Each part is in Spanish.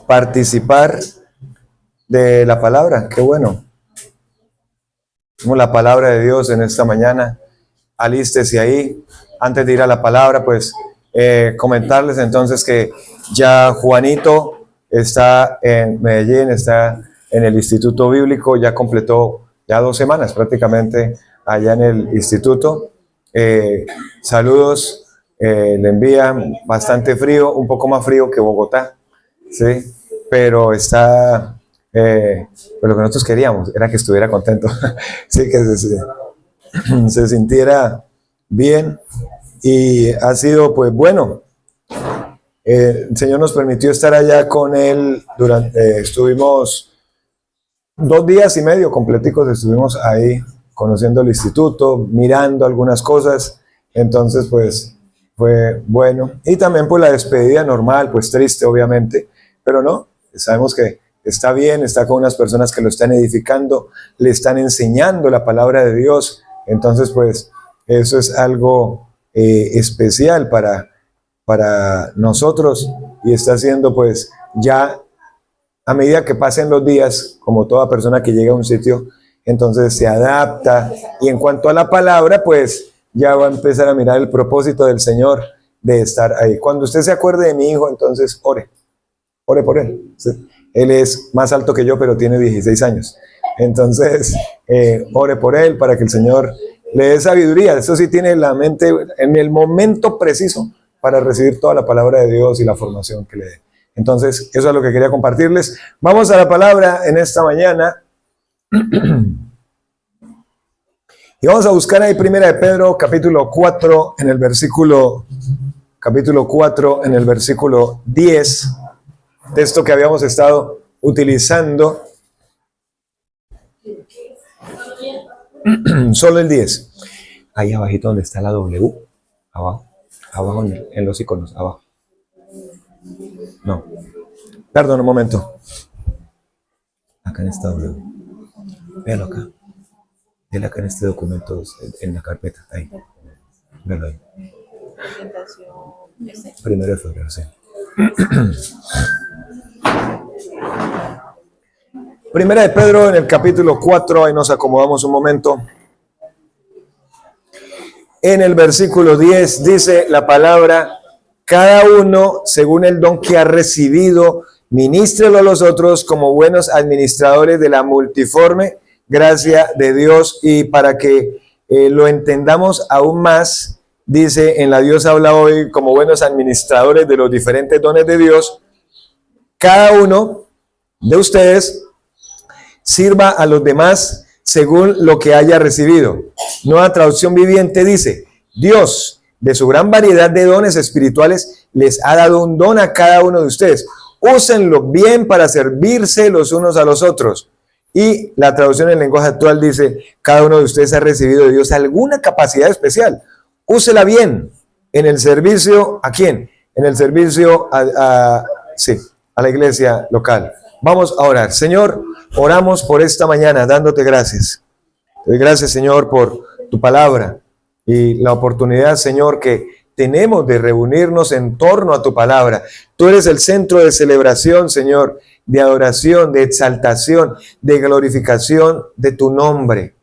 participar de la palabra. Qué bueno. Como la palabra de Dios en esta mañana. Alístese ahí. Antes de ir a la palabra, pues comentarles entonces que ya Juanito está en Medellín, está en el Instituto Bíblico, ya completó ya 2 semanas prácticamente allá en el instituto. Saludos, le envían bastante frío, un poco más frío que Bogotá, ¿sí? Pero está, pero lo que nosotros queríamos era que estuviera contento, sí, que se sintiera bien, y ha sido pues bueno. El Señor nos permitió estar allá con él durante, estuvimos 2 días y medio completicos, estuvimos ahí conociendo el instituto, mirando algunas cosas, entonces pues fue bueno. Y también pues la despedida normal, pues triste obviamente, pero no, sabemos que está bien, está con unas personas que lo están edificando, le están enseñando la palabra de Dios, entonces pues eso es algo especial para nosotros, y está haciendo pues ya a medida que pasen los días, como toda persona que llega a un sitio, entonces se adapta, y en cuanto a la palabra, pues ya va a empezar a mirar el propósito del Señor de estar ahí. Cuando usted se acuerde de mi hijo, entonces ore por él. Él es más alto que yo, pero tiene 16 años. Entonces, ore por él para que el Señor le dé sabiduría. Eso sí, tiene la mente en el momento preciso para recibir toda la palabra de Dios y la formación que le dé. Entonces, eso es lo que quería compartirles. Vamos a la palabra en esta mañana. Y vamos a buscar ahí Primera de Pedro, capítulo 4, en el versículo 10, texto que habíamos estado utilizando. Solo el 10. Ahí abajito donde está la W, abajo en los iconos, abajo. No, perdón, un momento. Acá en esta W. Véalo acá. Véalo acá en este documento, en la carpeta. Ahí. Véalo ahí. 1 de febrero, sí. Primera de Pedro, en el capítulo 4, ahí nos acomodamos un momento. En el versículo 10 dice la palabra: cada uno, según el don que ha recibido, ministrelo a los otros como buenos administradores de la multiforme gracia de Dios. Y para que lo entendamos aún más, dice: en la Dios habla hoy, como buenos administradores de los diferentes dones de Dios, cada uno de ustedes sirva a los demás según lo que haya recibido. Nueva Traducción Viviente dice: Dios, de su gran variedad de dones espirituales, les ha dado un don a cada uno de ustedes. Úsenlo bien para servirse los unos a los otros. Y la traducción en lenguaje actual dice: cada uno de ustedes ha recibido de Dios alguna capacidad especial. Úsela bien en el servicio. ¿A quién? En el servicio a la iglesia local. Vamos a orar. Señor, oramos por esta mañana dándote gracias. Te doy gracias, Señor, por tu palabra y la oportunidad, Señor, que tenemos de reunirnos en torno a tu palabra. Tú eres el centro de celebración, Señor, de adoración, de exaltación, de glorificación de tu nombre.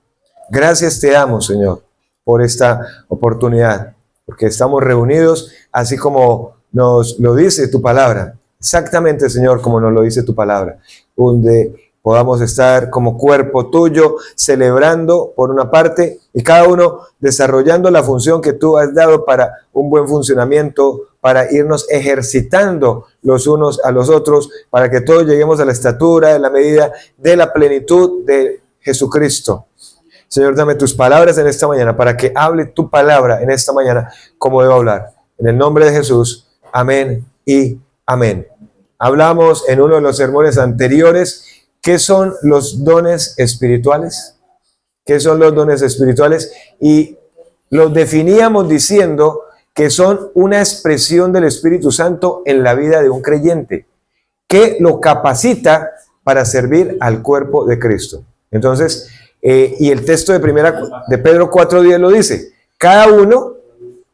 Gracias te damos, Señor, por esta oportunidad, porque estamos reunidos así como nos lo dice tu palabra. Exactamente, Señor, como nos lo dice tu palabra, donde podamos estar como cuerpo tuyo, celebrando por una parte, y cada uno desarrollando la función que tú has dado para un buen funcionamiento, para irnos ejercitando los unos a los otros, para que todos lleguemos a la estatura, en la medida de la plenitud de Jesucristo. Señor, dame tus palabras en esta mañana, para que hable tu palabra en esta mañana como debo hablar. En el nombre de Jesús, amén y amén. Hablamos en uno de los sermones anteriores, ¿qué son los dones espirituales? ¿Qué son los dones espirituales? Y los definíamos diciendo que son una expresión del Espíritu Santo en la vida de un creyente, que lo capacita para servir al cuerpo de Cristo. Entonces, y el texto de Pedro 4:10 lo dice, cada uno,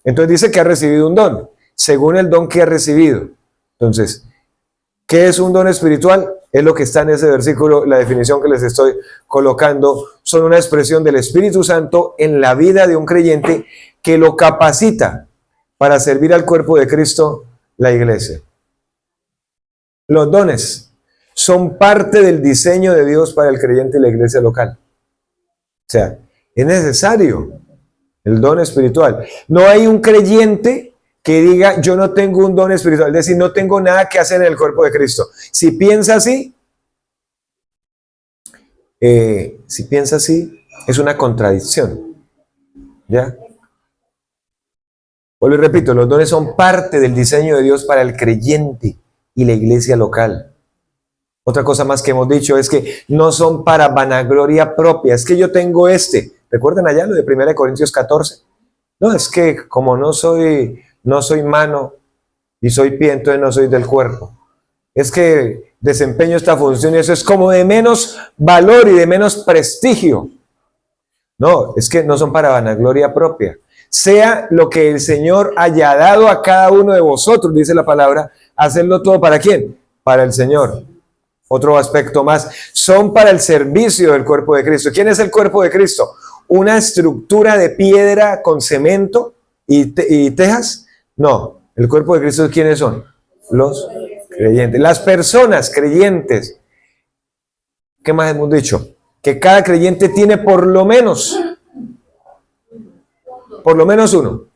entonces dice que ha recibido un don, según el don que ha recibido. Entonces, ¿Qué es un don espiritual? Es lo que está en ese versículo, la definición que les estoy colocando. Son una expresión del Espíritu Santo en la vida de un creyente que lo capacita para servir al cuerpo de Cristo, la iglesia. Los dones son parte del diseño de Dios para el creyente y la iglesia local. O sea, es necesario el don espiritual. No hay un creyente que diga, yo no tengo un don espiritual, es decir, no tengo nada que hacer en el cuerpo de Cristo. Si piensa así, es una contradicción. ¿Ya? Vuelvo y repito, los dones son parte del diseño de Dios para el creyente y la iglesia local. Otra cosa más que hemos dicho es que no son para vanagloria propia. Es que yo tengo ¿recuerdan allá lo de 1 Corintios 14? No, es que como no soy mano y soy pie, entonces no soy del cuerpo. Es que desempeño esta función y eso es como de menos valor y de menos prestigio. No, es que no son para vanagloria propia. Sea lo que el Señor haya dado a cada uno de vosotros, dice la palabra, hacerlo todo ¿para quién? Para el Señor. Otro aspecto más, son para el servicio del cuerpo de Cristo. ¿Quién es el cuerpo de Cristo? ¿Una estructura de piedra con cemento y tejas? No, el cuerpo de Cristo, ¿quiénes son? Los creyentes. Las personas creyentes. ¿Qué más hemos dicho? Que cada creyente tiene por lo menos uno.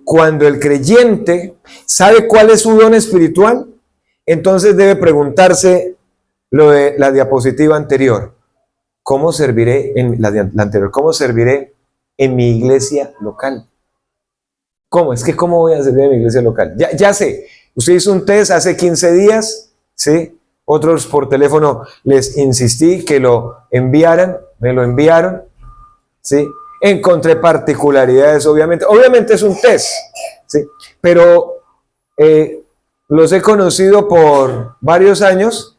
Cuando el creyente sabe cuál es su don espiritual, entonces debe preguntarse lo de la diapositiva anterior. ¿Cómo serviré ¿Cómo serviré en mi iglesia local? ¿Cómo? Es que ¿cómo voy a servir en mi iglesia local? Ya sé, usted hizo un test hace 15 días, ¿sí? Otros por teléfono les insistí que lo enviaran, me lo enviaron, ¿sí? Encontré particularidades, obviamente es un test, ¿sí? Pero los he conocido por varios años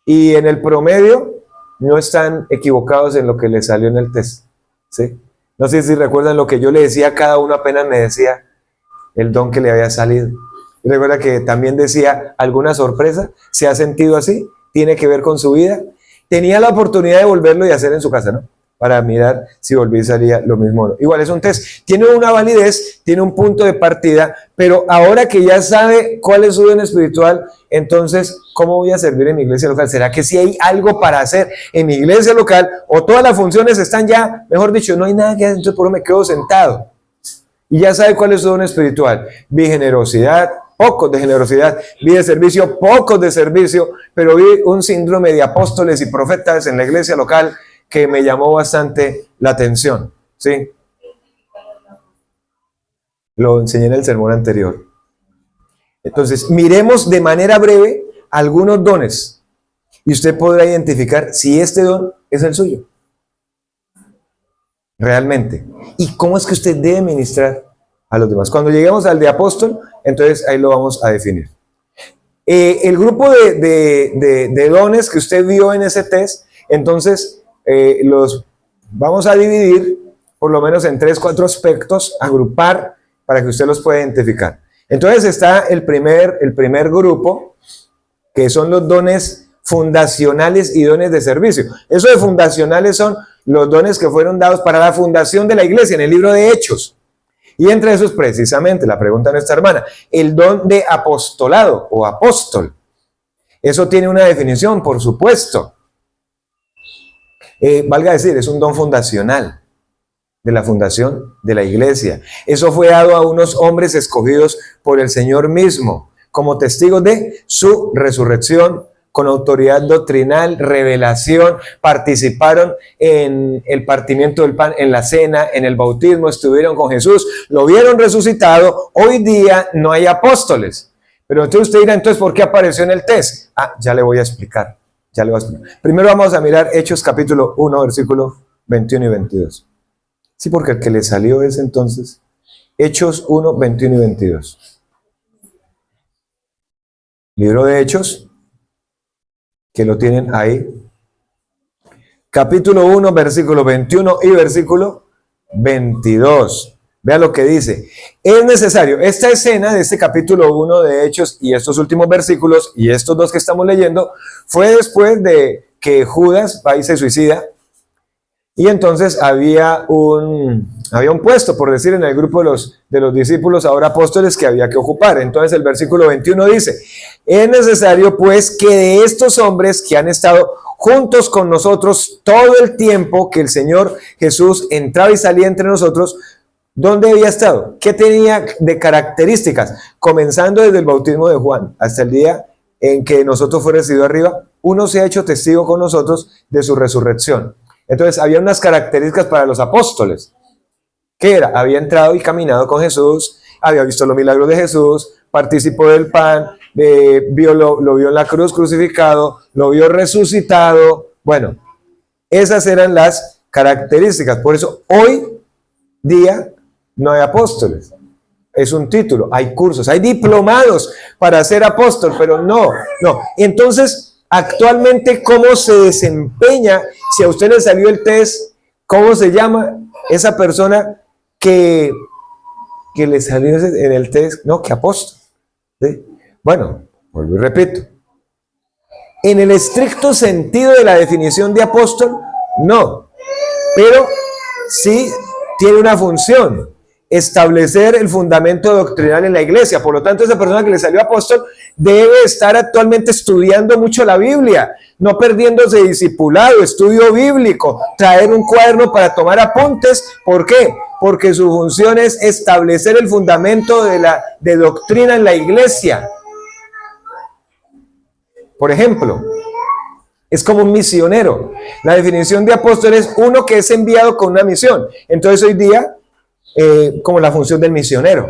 y en el promedio no están equivocados en lo que les salió en el test, ¿sí? No sé si recuerdan lo que yo le decía a cada uno, apenas me decía el don que le había salido. Y recuerda que también decía alguna sorpresa, ¿se ha sentido así? ¿Tiene que ver con su vida? Tenía la oportunidad de volverlo y hacer en su casa, ¿no? Para mirar si volví y salía lo mismo. Igual es un test. Tiene una validez, tiene un punto de partida, pero ahora que ya sabe cuál es su don espiritual, entonces, ¿cómo voy a servir en mi iglesia local? ¿Será que si hay algo para hacer en mi iglesia local o todas las funciones están ya, mejor dicho, no hay nada que hacer, entonces por eso me quedo sentado? Y ya sabe cuál es su don espiritual. Vi generosidad, pocos de generosidad, vi de servicio, pocos de servicio, pero vi un síndrome de apóstoles y profetas en la iglesia local que me llamó bastante la atención, ¿sí? Lo enseñé en el sermón anterior. Entonces, miremos de manera breve algunos dones y usted podrá identificar si este don es el suyo. Realmente. ¿Y cómo es que usted debe ministrar a los demás? Cuando lleguemos al de apóstol, entonces ahí lo vamos a definir. El grupo de dones que usted vio en ese test, entonces los vamos a dividir por lo menos en 3-4 aspectos, agrupar para que usted los pueda identificar. Entonces está el primer grupo, que son los dones fundacionales y dones de servicio. Eso de fundacionales son los dones que fueron dados para la fundación de la iglesia en el libro de Hechos. Y entre esos precisamente, la pregunta de nuestra hermana, el don de apostolado o apóstol. Eso tiene una definición, por supuesto. Valga decir, es un don fundacional de la fundación de la iglesia. Eso fue dado a unos hombres escogidos por el Señor mismo como testigos de su resurrección, con autoridad doctrinal, revelación, participaron en el partimiento del pan, en la cena, en el bautismo, estuvieron con Jesús, lo vieron resucitado. Hoy día no hay apóstoles. Pero entonces usted dirá, entonces, ¿por qué apareció en el test? Ya le voy a explicar. Primero vamos a mirar Hechos capítulo 1, versículo 21 y 22. Sí, porque el que le salió es entonces Hechos 1, 21 y 22. Libro de Hechos, que lo tienen ahí. Capítulo 1, versículo 21 y versículo 22. Vea lo que dice. Es necesario. Esta escena de este capítulo 1 de Hechos y estos últimos versículos y estos dos que estamos leyendo fue después de que Judas va y se suicida. Y entonces había un puesto, por decir, en el grupo de los discípulos, ahora apóstoles, que había que ocupar. Entonces el versículo 21 dice, es necesario pues que de estos hombres que han estado juntos con nosotros todo el tiempo que el Señor Jesús entraba y salía entre nosotros, ¿dónde había estado? ¿Qué tenía de características? Comenzando desde el bautismo de Juan hasta el día en que nosotros fue recibido arriba, uno se ha hecho testigo con nosotros de su resurrección. Entonces había unas características para los apóstoles. ¿Qué era? Había entrado y caminado con Jesús, había visto los milagros de Jesús, participó del pan, lo vio en la cruz crucificado, lo vio resucitado. Bueno, esas eran las características. Por eso hoy día no hay apóstoles. Es un título, hay cursos, hay diplomados para ser apóstol, pero no. Entonces, actualmente, ¿cómo se desempeña? Si a usted le salió el test, ¿cómo se llama esa persona que le salió en el test? No, que apóstol. ¿Sí? Bueno, vuelvo y repito. En el estricto sentido de la definición de apóstol, no. Pero sí tiene una función: establecer el fundamento doctrinal en la iglesia. Por lo tanto, esa persona que le salió apóstol debe estar actualmente estudiando mucho la Biblia, no perdiéndose discipulado, estudio bíblico, traer un cuaderno para tomar apuntes. ¿Por qué? Porque su función es establecer el fundamento de doctrina en la iglesia. Por ejemplo, es como un misionero. La definición de apóstol es uno que es enviado con una misión. Entonces hoy día, como la función del misionero,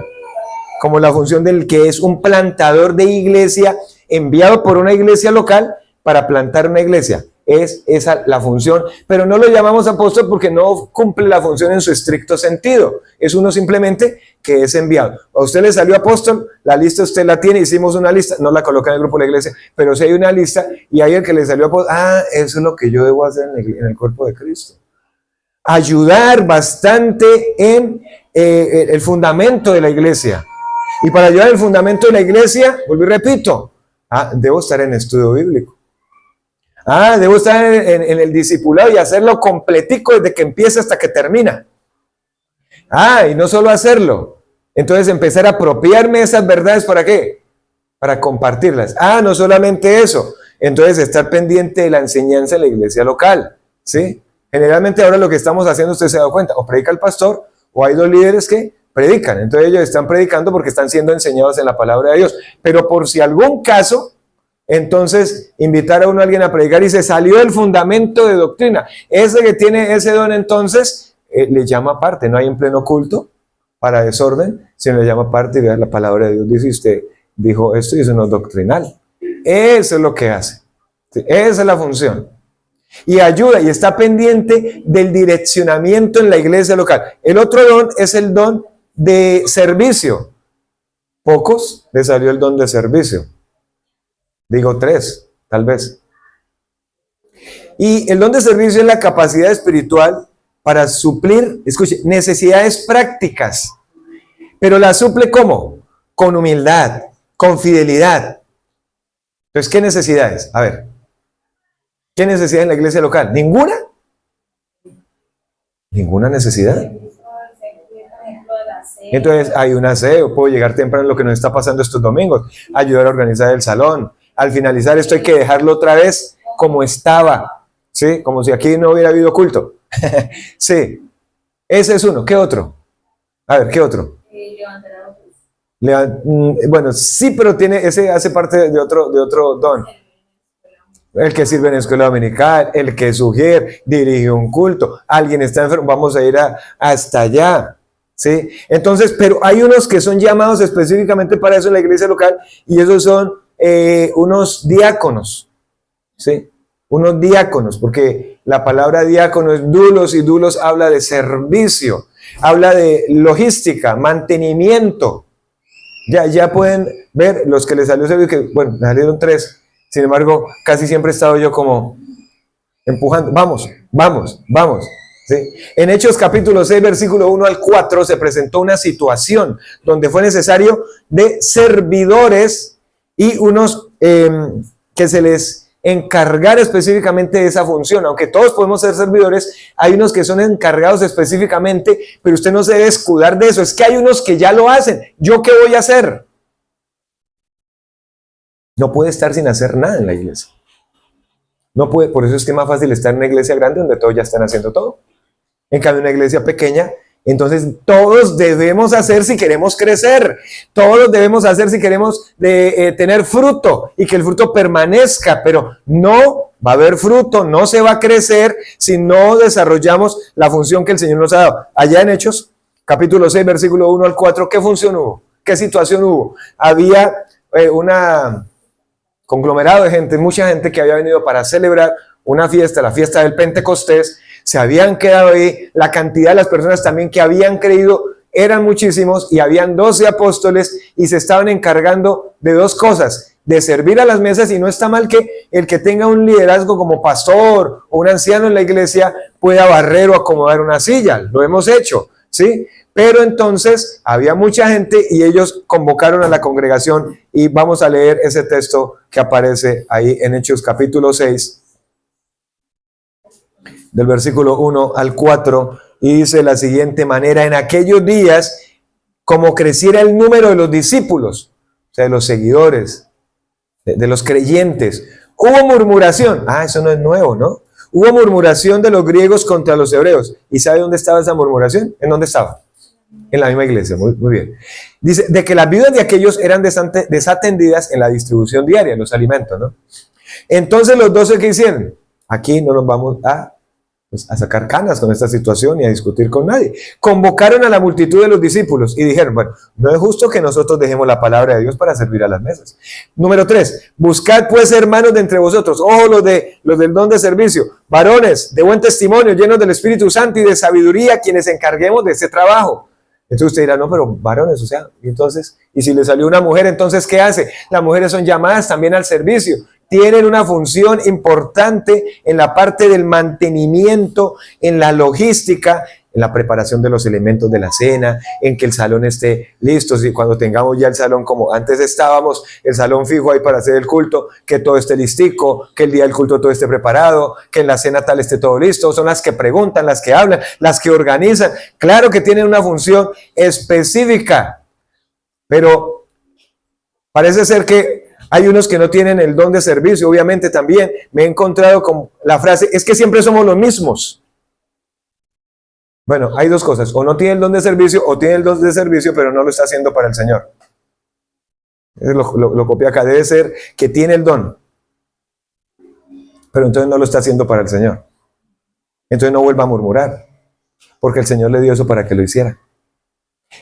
como la función del que es un plantador de iglesia, enviado por una iglesia local para plantar una iglesia. Es esa la función, pero no lo llamamos apóstol porque no cumple la función en su estricto sentido. Es uno simplemente que es enviado. A usted le salió apóstol, la lista usted la tiene, hicimos una lista, no la coloca en el grupo de la iglesia, pero si hay una lista y hay el que le salió apóstol, eso es lo que yo debo hacer en el cuerpo de Cristo. Ayudar bastante en el fundamento de la iglesia. Y para ayudar en el fundamento de la iglesia, vuelvo y repito, debo estar en estudio bíblico. Debo estar en el discipulado y hacerlo completico desde que empieza hasta que termina. Y no solo hacerlo. Entonces empezar a apropiarme de esas verdades, ¿para qué? Para compartirlas. No solamente eso. Entonces estar pendiente de la enseñanza en la iglesia local. ¿Sí? Generalmente ahora lo que estamos haciendo, usted se ha dado cuenta, o predica el pastor, o hay dos líderes que predican. Entonces ellos están predicando porque están siendo enseñados en la palabra de Dios. Pero por si algún caso, entonces invitar a alguien a predicar y se salió del fundamento de doctrina. Ese que tiene ese don, entonces le llama aparte. No hay en pleno culto para desorden, sino le llama aparte y vea la palabra de Dios. Dice, usted dijo esto y eso no es doctrinal. Eso es lo que hace. ¿Sí? Esa es la función. Y ayuda y está pendiente del direccionamiento en la iglesia local. El otro don es el don de servicio. Pocos le salió el don de servicio. Digo 3, tal vez. Y el don de servicio es la capacidad espiritual para suplir, escuche, necesidades prácticas. Pero la suple ¿cómo? Con humildad, con fidelidad. Entonces, ¿qué necesidades? A ver, ¿qué necesidad en la iglesia local? ¿Ninguna? ¿Ninguna necesidad? Entonces, hay un aseo, puedo llegar temprano, lo que nos está pasando estos domingos, ayudar a organizar el salón. Al finalizar esto hay que dejarlo otra vez como estaba, ¿sí? Como si aquí no hubiera habido culto. Sí, ese es uno. ¿Qué otro? A ver, ¿qué otro? Bueno, sí, pero ese hace parte de otro don. El que sirve en escuela dominical, el que sugiere, dirige un culto, alguien está enfermo, vamos a ir hasta allá. ¿Sí? Entonces, pero hay unos que son llamados específicamente para eso en la iglesia local y esos son unos diáconos, ¿sí? Unos diáconos, porque la palabra diácono es dulos y dulos habla de servicio, habla de logística, mantenimiento. Ya pueden ver los que les salió servicio, que bueno, me salieron 3, sin embargo, casi siempre he estado yo como empujando, vamos, ¿Sí? En Hechos capítulo 6, versículo 1 al 4, se presentó una situación donde fue necesario de servidores y unos que se les encargara específicamente de esa función. Aunque todos podemos ser servidores, hay unos que son encargados específicamente, pero usted no se debe escudar de eso. Es que hay unos que ya lo hacen. ¿Yo qué voy a hacer? No puede estar sin hacer nada en la iglesia. No puede, por eso es que es más fácil estar en una iglesia grande donde todos ya están haciendo todo. En cambio, una iglesia pequeña, entonces todos debemos hacer si queremos crecer. Todos debemos hacer si queremos tener fruto y que el fruto permanezca, pero no va a haber fruto, no se va a crecer si no desarrollamos la función que el Señor nos ha dado. Allá en Hechos, capítulo 6, versículo 1 al 4, ¿qué función hubo? ¿Qué situación hubo? Había una conglomerado de gente, mucha gente que había venido para celebrar una fiesta, la fiesta del Pentecostés. Se habían quedado ahí, la cantidad de las personas también que habían creído eran muchísimos y habían 12 apóstoles y se estaban encargando de dos cosas, de servir a las mesas, y no está mal que el que tenga un liderazgo como pastor o un anciano en la iglesia pueda barrer o acomodar una silla, lo hemos hecho, ¿sí? Pero entonces había mucha gente y ellos convocaron a la congregación y vamos a leer ese texto que aparece ahí en Hechos capítulo 6, del versículo 1 al 4, y dice de la siguiente manera: en aquellos días, como creciera el número de los discípulos, o sea, de los seguidores, de los creyentes, hubo murmuración. Eso no es nuevo, ¿no? Hubo murmuración de los griegos contra los hebreos. ¿Y sabe dónde estaba esa murmuración? ¿En dónde estaba? En la misma iglesia, muy bien. Dice, de que las viudas de aquellos eran desatendidas en la distribución diaria, los alimentos, ¿no? Entonces los 12, ¿qué hicieron? Aquí no nos vamos a sacar canas con esta situación y a discutir con nadie. Convocaron a la multitud de los discípulos y dijeron, bueno, no es justo que nosotros dejemos la palabra de Dios para servir a las mesas. Número 3, buscad pues hermanos de entre vosotros, ojo, los del don de servicio, varones de buen testimonio, llenos del Espíritu Santo y de sabiduría, quienes encarguemos de este trabajo. Entonces usted dirá, no, pero varones, o sea, y entonces, y si le salió una mujer, entonces, ¿qué hace? Las mujeres son llamadas también al servicio. Tienen una función importante en la parte del mantenimiento, en la logística, en la preparación de los elementos de la cena, en que el salón esté listo. Y cuando tengamos ya el salón como antes estábamos, el salón fijo ahí para hacer el culto, que todo esté listico, que el día del culto todo esté preparado, que en la cena tal esté todo listo. Son las que preguntan, las que hablan, las que organizan. Claro que tienen una función específica, pero parece ser que hay unos que no tienen el don de servicio. Obviamente también me he encontrado con la frase, es que siempre somos los mismos. Bueno, hay dos cosas, o no tiene el don de servicio, o tiene el don de servicio, pero no lo está haciendo para el Señor. Lo copié acá, debe ser que tiene el don, pero entonces no lo está haciendo para el Señor. Entonces no vuelva a murmurar, porque el Señor le dio eso para que lo hiciera.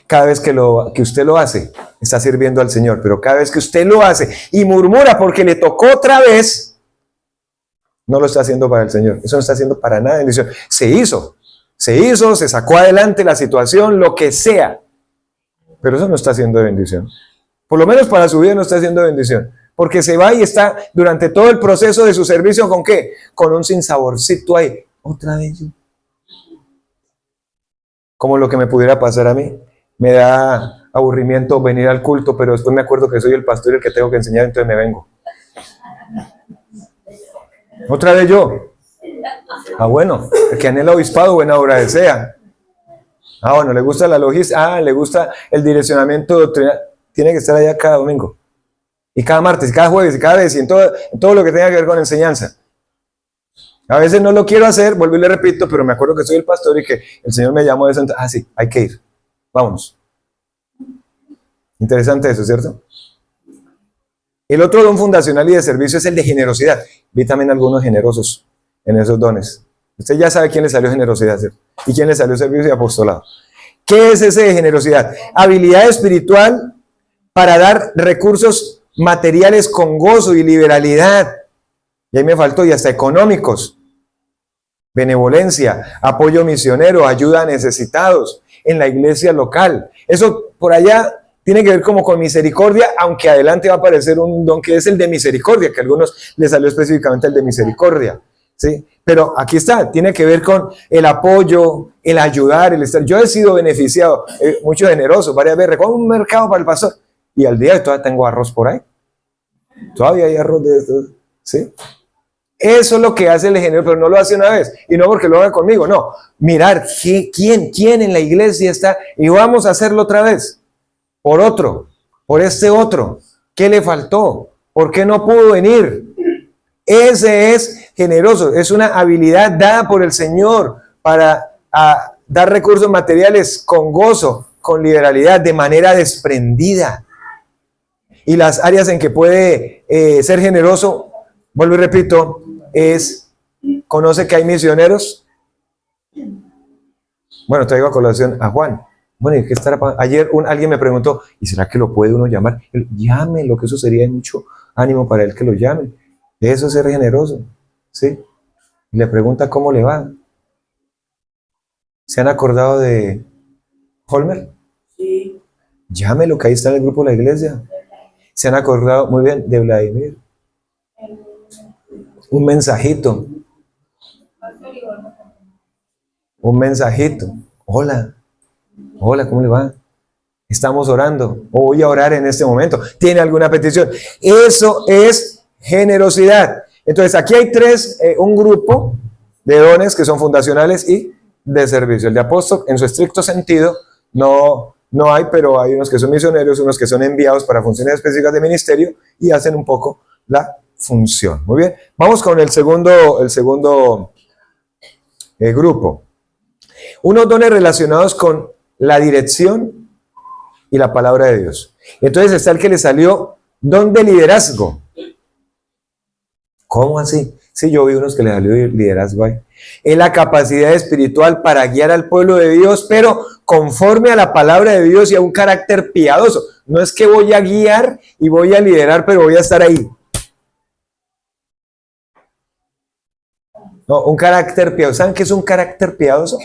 Cada vez que usted lo hace, está sirviendo al Señor, pero cada vez que usted lo hace y murmura porque le tocó otra vez, no lo está haciendo para el Señor. Eso no está haciendo para nada bendición. Se hizo, se sacó adelante la situación, lo que sea, pero eso no está haciendo de bendición. Por lo menos para su vida no está haciendo de bendición, porque se va y está durante todo el proceso de su servicio, ¿con qué? Con un sinsaborcito ahí. Otra vez yo. Como lo que me pudiera pasar a mí. Me da aburrimiento venir al culto, pero después me acuerdo que soy el pastor y el que tengo que enseñar, entonces me vengo. Otra vez yo. Bueno, el que anhela obispado, buena obra desea. Bueno, le gusta la logística, le gusta el direccionamiento doctrinal. Tiene que estar allá cada domingo. Y cada martes, y cada jueves, y cada vez, y en todo lo que tenga que ver con enseñanza. A veces no lo quiero hacer, vuelvo y le repito, pero me acuerdo que soy el pastor y que el Señor me llamó de eso. Sí, hay que ir. Vámonos. Interesante eso, ¿cierto? El otro don fundacional y de servicio es el de generosidad. Vi también algunos generosos en esos dones. Usted ya sabe quién le salió generosidad, ¿cierto? Y quién le salió servicio y apostolado. ¿Qué es ese de generosidad? Habilidad espiritual para dar recursos materiales con gozo y liberalidad. Y ahí me faltó, y hasta económicos. Benevolencia, apoyo misionero, ayuda a necesitados en la iglesia local. Eso por allá tiene que ver como con misericordia, aunque adelante va a aparecer un don que es el de misericordia, que a algunos les salió específicamente el de misericordia, ¿sí? Pero aquí está, tiene que ver con el apoyo, el ayudar, el estar. Yo he sido beneficiado, mucho generoso, varias veces. Recojo un mercado para el pastor y al día todavía tengo arroz por ahí. Todavía hay arroz de esto, ¿sí? Eso es lo que hace el generoso, pero no lo hace una vez. Y no porque lo haga conmigo, no. Mirar quién en la iglesia está y vamos a hacerlo otra vez. Por otro, por este otro. ¿Qué le faltó? ¿Por qué no pudo venir? Ese es generoso. Es una habilidad dada por el Señor para dar recursos materiales con gozo, con liberalidad, de manera desprendida. Y las áreas en que puede ser generoso, vuelvo y repito, conoce que hay misioneros. Bueno, traigo a colación a Juan. Bueno, ¿y qué estará pasando? Ayer alguien me preguntó, ¿y será que lo puede uno llamar? Llámelo, que eso sería de mucho ánimo para él que lo llame. Eso es ser generoso, ¿sí? Y le pregunta cómo le va. ¿Se han acordado de Holmer? Sí. Llámelo, que ahí está en el grupo de la iglesia. ¿Se han acordado muy bien de Vladimir? Un mensajito. Un mensajito. Hola. Hola, ¿cómo le va? Estamos orando. O voy a orar en este momento. ¿Tiene alguna petición? Eso es generosidad. Entonces, aquí hay un grupo de dones que son fundacionales y de servicio. El de apóstol, en su estricto sentido, no hay, pero hay unos que son misioneros, unos que son enviados para funciones específicas de ministerio y hacen un poco la función. Muy bien, vamos con el segundo grupo. Unos dones relacionados con la dirección y la palabra de Dios. Entonces está el que le salió don de liderazgo. ¿Cómo así? Sí, yo vi unos que le salió liderazgo ahí. Es la capacidad espiritual para guiar al pueblo de Dios, pero conforme a la palabra de Dios y a un carácter piadoso. No es que voy a guiar y voy a liderar, pero voy a estar ahí. No, un carácter piadoso. ¿Saben qué es un carácter piadoso?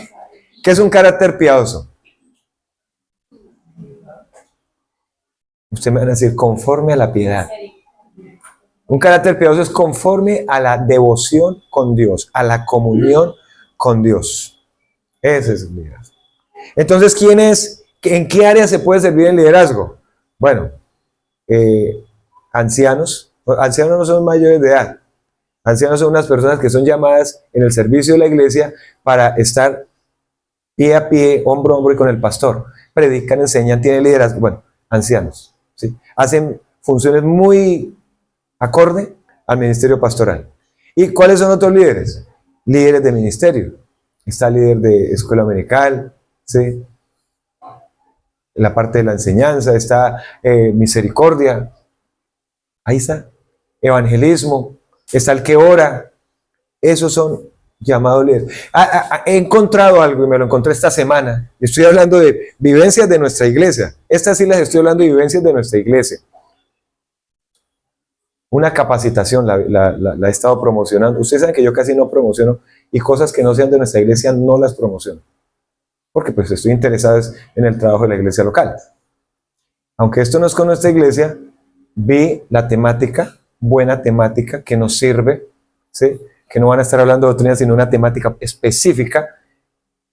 ¿Qué es un carácter piadoso? Usted me va a decir, conforme a la piedad. Un carácter piadoso es conforme a la devoción con Dios, a la comunión con Dios. Ese es el liderazgo. Entonces, ¿en qué área se puede servir el liderazgo? Bueno, ancianos. Ancianos no son mayores de edad. Ancianos son unas personas que son llamadas en el servicio de la iglesia para estar pie a pie, hombro a hombro y con el pastor. Predican, enseñan, tienen liderazgo. Bueno, ancianos, ¿sí? Hacen funciones muy acorde al ministerio pastoral. ¿Y cuáles son otros líderes? Líderes de ministerio. Está el líder de escuela dominical, ¿sí? La parte de la enseñanza, está misericordia. Ahí está. Evangelismo. Está el que ora. Esos son llamados líderes. He encontrado algo y me lo encontré esta semana. Estoy hablando de vivencias de nuestra iglesia. Estas sí las estoy hablando de vivencias de nuestra iglesia. Una capacitación, la he estado promocionando. Ustedes saben que yo casi no promociono y cosas que no sean de nuestra iglesia no las promociono. Porque pues estoy interesado en el trabajo de la iglesia local. Aunque esto no es con nuestra iglesia, vi la temática, buena temática, que nos sirve, ¿sí? Que no van a estar hablando de doctrina, sino una temática específica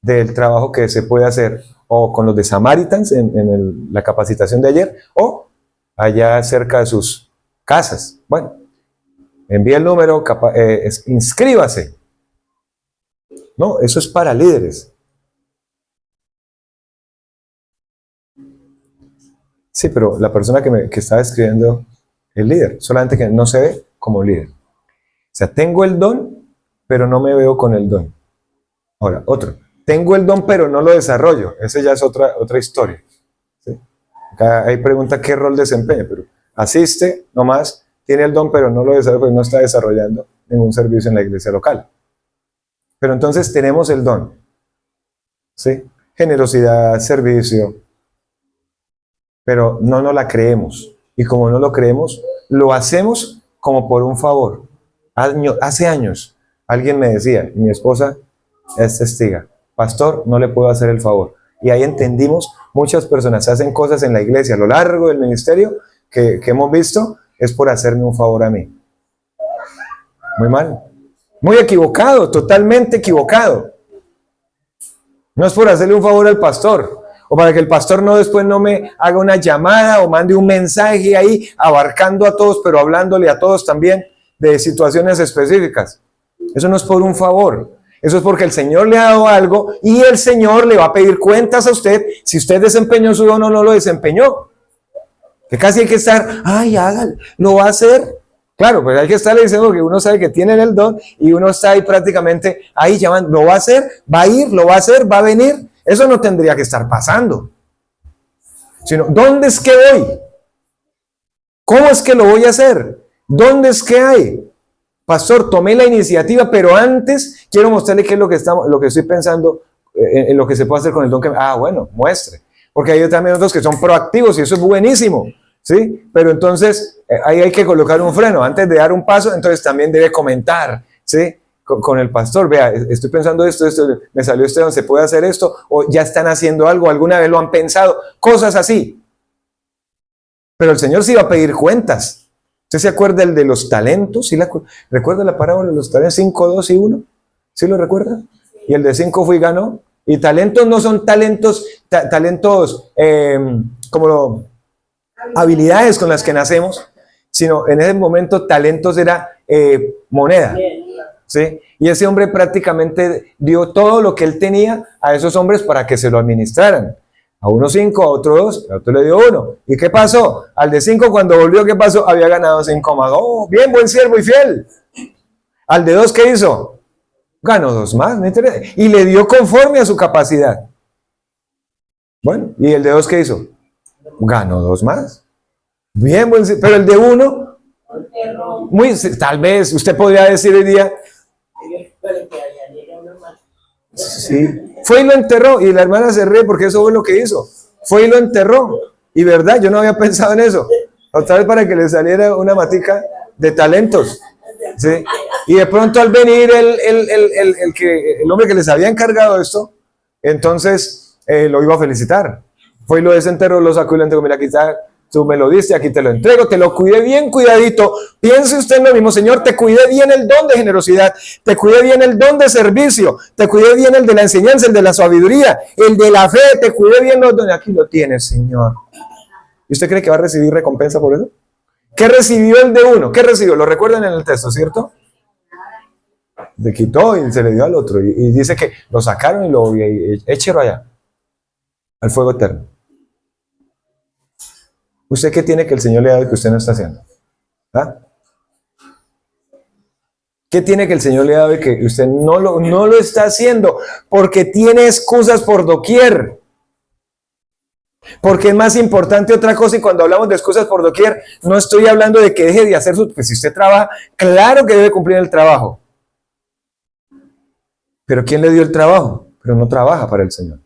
del trabajo que se puede hacer o con los de Samaritans en la capacitación de ayer o allá cerca de sus casas. Bueno, envíe el número, inscríbase. No, eso es para líderes. Sí, pero la persona que estaba escribiendo es líder, solamente que no se ve como líder. O sea, tengo el don, pero no me veo con el don. Ahora, otro. Tengo el don, pero no lo desarrollo. Esa ya es otra historia. ¿Sí? Acá hay pregunta qué rol desempeña, pero asiste nomás, tiene el don, pero no lo desarrolla, porque no está desarrollando ningún servicio en la iglesia local. Pero entonces tenemos el don. ¿Sí? Generosidad, servicio, pero no nos la creemos. Y como no lo creemos, lo hacemos como por un favor. Hace años alguien me decía, y mi esposa es testiga, pastor, no le puedo hacer el favor. Y ahí entendimos, muchas personas hacen cosas en la iglesia a lo largo del ministerio que hemos visto, es por hacerme un favor a mí. Muy mal. Muy equivocado, totalmente equivocado. No es por hacerle un favor al pastor, o para que el pastor después no me haga una llamada o mande un mensaje ahí abarcando a todos, pero hablándole a todos también de situaciones específicas. Eso no es por un favor. Eso es porque el Señor le ha dado algo y el Señor le va a pedir cuentas a usted si usted desempeñó su don o no lo desempeñó. Que casi hay que estar, ay, hágalo, lo va a hacer. Claro, pues hay que estarle diciendo que uno sabe que tiene el don y uno está ahí prácticamente ahí llamando, lo va a hacer, va a ir, lo va a hacer, va a venir. Eso no tendría que estar pasando. Sino, ¿dónde es que voy? ¿Cómo es que lo voy a hacer? ¿Dónde es que hay? Pastor, tomé la iniciativa, pero antes quiero mostrarle qué es lo que estoy pensando, en lo que se puede hacer con el don que... bueno, muestre. Porque hay también otros que son proactivos y eso es buenísimo, ¿sí? Pero entonces ahí hay que colocar un freno. Antes de dar un paso, entonces también debe comentar, ¿sí? Con el pastor, vea, estoy pensando esto, me salió don, ¿se puede hacer esto? O ya están haciendo algo, alguna vez lo han pensado, cosas así. Pero el Señor sí va a pedir cuentas. ¿Usted se acuerda el de los talentos? ¿Sí recuerda la parábola de los talentos? 5, 2 y 1. ¿Sí lo recuerda? Y el de 5 fue y ganó. Y talentos no son talentos como habilidades con las que nacemos, sino en ese momento talentos era moneda. ¿Sí? Y ese hombre prácticamente dio todo lo que él tenía a esos hombres para que se lo administraran. A uno 5, a otro 2, a otro le dio 1. ¿Y qué pasó? Al de 5 cuando volvió, ¿qué pasó? Había ganado 5 más. ¡Oh, bien, buen siervo y fiel! Al de 2, ¿qué hizo? Ganó 2 más. Y le dio conforme a su capacidad. Bueno, ¿y el de 2 qué hizo? Ganó 2 más. Bien, buen siervo. Pero el de 1, tal vez usted podría decir hoy día, sí, fue y lo enterró, y la hermana se ríe porque eso fue lo que hizo, fue y lo enterró, y verdad, yo no había pensado en eso, otra vez para que le saliera una matica de talentos, ¿sí? Y de pronto al venir el hombre que les había encargado esto, entonces lo iba a felicitar, fue y lo desenterró, lo sacó y lo entregó, mira, aquí está, tú me lo diste, aquí te lo entrego, te lo cuidé bien cuidadito. Piense usted en lo mismo, Señor, te cuidé bien el don de generosidad, te cuidé bien el don de servicio, te cuidé bien el de la enseñanza, el de la sabiduría, el de la fe, te cuidé bien los dones. Aquí lo tienes, Señor. ¿Y usted cree que va a recibir recompensa por eso? ¿Qué recibió el de 1? ¿Qué recibió? Lo recuerdan en el texto, ¿cierto? Le quitó y se le dio al otro. Y dice que lo sacaron y échelo allá, al fuego eterno. ¿Usted qué tiene que el Señor le ha dado que usted no está haciendo? ¿Ah? ¿Qué tiene que el Señor le ha dado y que usted no lo está haciendo? Porque tiene excusas por doquier. Porque es más importante otra cosa, y cuando hablamos de excusas por doquier, no estoy hablando de que deje de hacer pues si usted trabaja, claro que debe cumplir el trabajo. Pero ¿quién le dio el trabajo? Pero no trabaja para el Señor.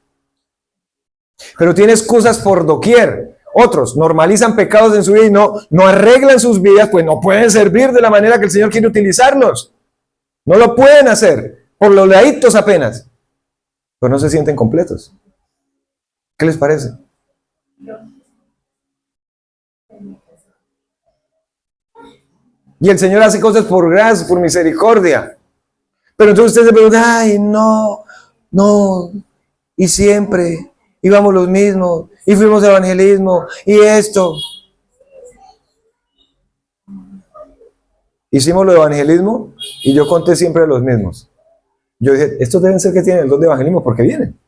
Pero tiene excusas por doquier. Otros normalizan pecados en su vida y no arreglan sus vidas, pues no pueden servir de la manera que el Señor quiere utilizarlos. No lo pueden hacer, por los laditos apenas. Pero no se sienten completos. ¿Qué les parece? Y el Señor hace cosas por gracia, por misericordia. Pero entonces usted se pregunta, ay, no, y siempre íbamos los mismos, y fuimos al evangelismo, y esto. Hicimos lo de evangelismo, y yo conté siempre a los mismos. Yo dije, estos deben ser que tienen el don de evangelismo porque vienen.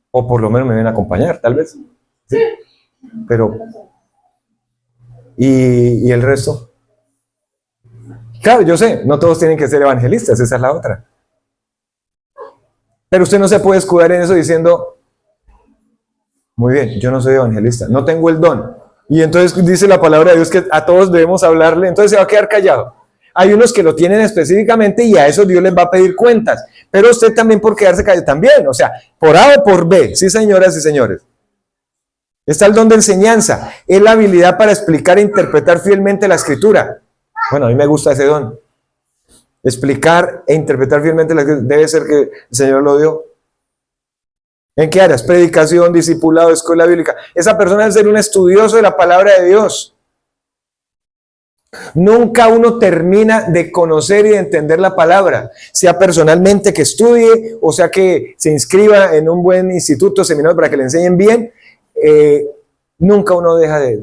O por lo menos me vienen a acompañar, tal vez. ¿Sí? Pero, ¿y el resto? Claro, yo sé, no todos tienen que ser evangelistas, esa es la otra. Pero usted no se puede escudar en eso diciendo, muy bien, yo no soy evangelista, no tengo el don. Y entonces dice la palabra de Dios que a todos debemos hablarle, entonces se va a quedar callado. Hay unos que lo tienen específicamente y a eso Dios les va a pedir cuentas. Pero usted también por quedarse callado también, o sea, por A o por B, sí señoras y señores. Está el don de enseñanza, es la habilidad para explicar e interpretar fielmente la escritura. Bueno, a mí me gusta ese don. Explicar e interpretar fielmente la escritura, debe ser que el Señor lo dio. ¿En qué áreas? Predicación, discipulado, escuela bíblica. Esa persona debe ser un estudioso de la palabra de Dios. Nunca uno termina de conocer y de entender la palabra, sea personalmente que estudie, o sea que se inscriba en un buen instituto, seminario para que le enseñen bien. Nunca uno deja de